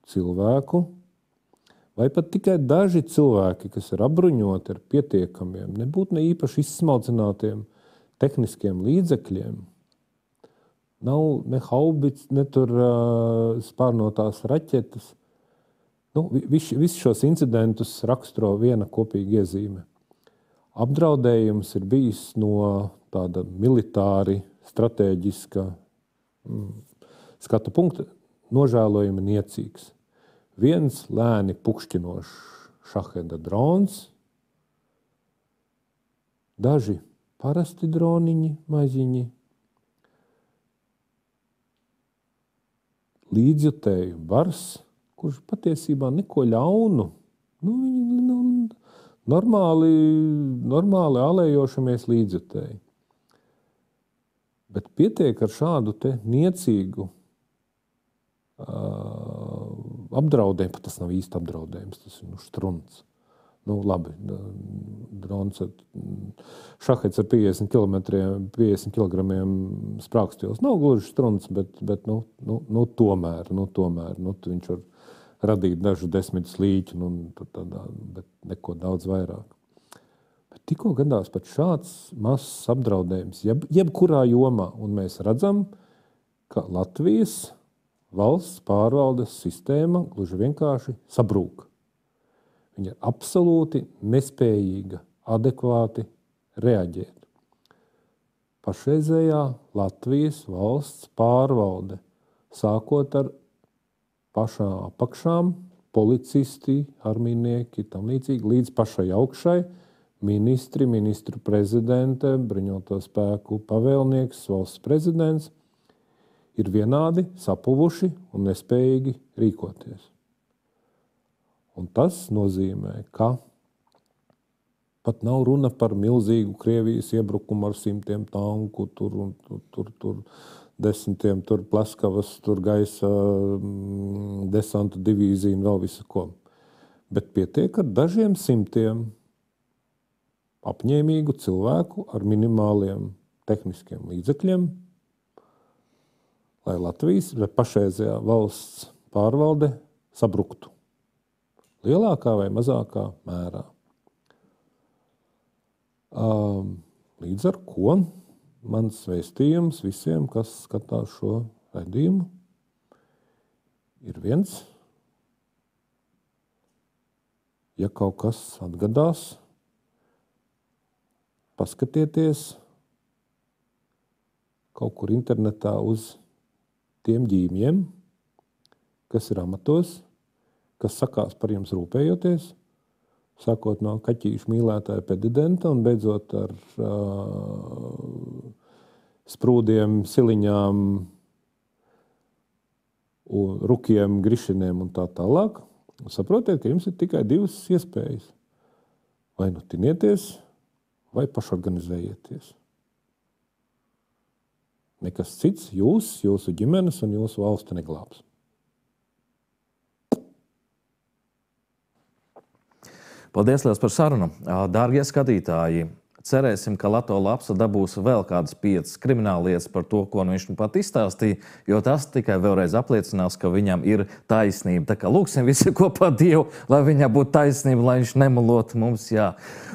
cilvēku, vai pat tikai daži cilvēki, kas ir apbruņoti ar pietiekamiem, nebūtu ne īpaši izsmalcinātiem tehniskiem līdzekļiem, nav ne haubits, ne tur spārnotās raķetes, Visus šos incidentus raksturo viena kopīga iezīme. Apdraudējums ir bijis no tāda militāri, stratēģiska skatu punkta nožēlojami niecīgs. Viens lēni pukšķinošs šaheda drons, daži parasti droniņi, maziņi, līdzjutēju bars, kurš patiesībā neko ļaunu, normāli ālējošamies līdzjutēji. Bet pietiek ar šādu te niecīgu apdraudējumu, pat tas nav īsti apdraudējums, tas ir štruns. Labi, drons šahets ar 50 kg sprākstījos. Nav gluži štruns, bet tomēr viņš var radīt dažu 10 slīķu, bet neko daudz vairāk. Bet tikko gadās pat šāds mazs apdraudējums, jebkurā jomā, un mēs redzam, ka Latvijas valsts pārvaldes sistēma gluži vienkārši sabrūk. Viņa ir absolūti nespējīga adekvāti reaģēt. Pašreizējā Latvijas valsts pārvalde, sākot ar pašām apakšām, policisti, armijnieki, tam līdzīgi, līdz pašai augšai, ministri, ministru prezidente, bruņoto spēku pavēlnieks, valsts prezidents, ir vienādi sapuvuši un nespējīgi rīkoties. Un tas nozīmē, ka pat nav runa par milzīgu Krievijas iebrukumu ar 100 tanku, tur 10 Pleskavas, tur gaisa desanta divīzija un vēl visu ko. Bet pietiek ar dažiem 100 apņēmīgu cilvēku ar minimāliem tehniskiem līdzekļiem, lai Latvijas pašreizējā valsts pārvalde sabruktu. Lielākā vai mazākā mērā. Līdz ar ko mans vēstījums visiem, kas skatās šo raidījumu, ir viens. Ja kaut kas atgadās, paskatieties kaut kur internetā uz tiem ģīmiem, kas ir amatos, kas sakās par jums rūpējoties, sākot no kaķīšu mīlētāja pedidenta un beidzot ar sprūdiem, siliņām, rukiem, grišiniem un tā tālāk. Saprotiet, ka jums ir tikai divas iespējas. Vai nu tinieties, vai pašorganizējieties. Nekas cits jūsu ģimenes un jūsu valsti neglābs. Paldies liels par sarunu. Dārgie skatītāji, cerēsim, ka Lato Lapsa dabūs vēl kādas 5 krimināllietas par to, ko viņš nu pat izstāstīja, jo tas tikai vēlreiz apliecinās, ka viņam ir taisnība. Tā kā lūksim visi kopā Dievu, lai viņam būtu taisnība, lai viņš nemelotu mums.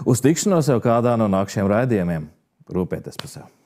Uz tikšanos jau kādā no nākšiem raidījumiem. Rūpieties par sevi.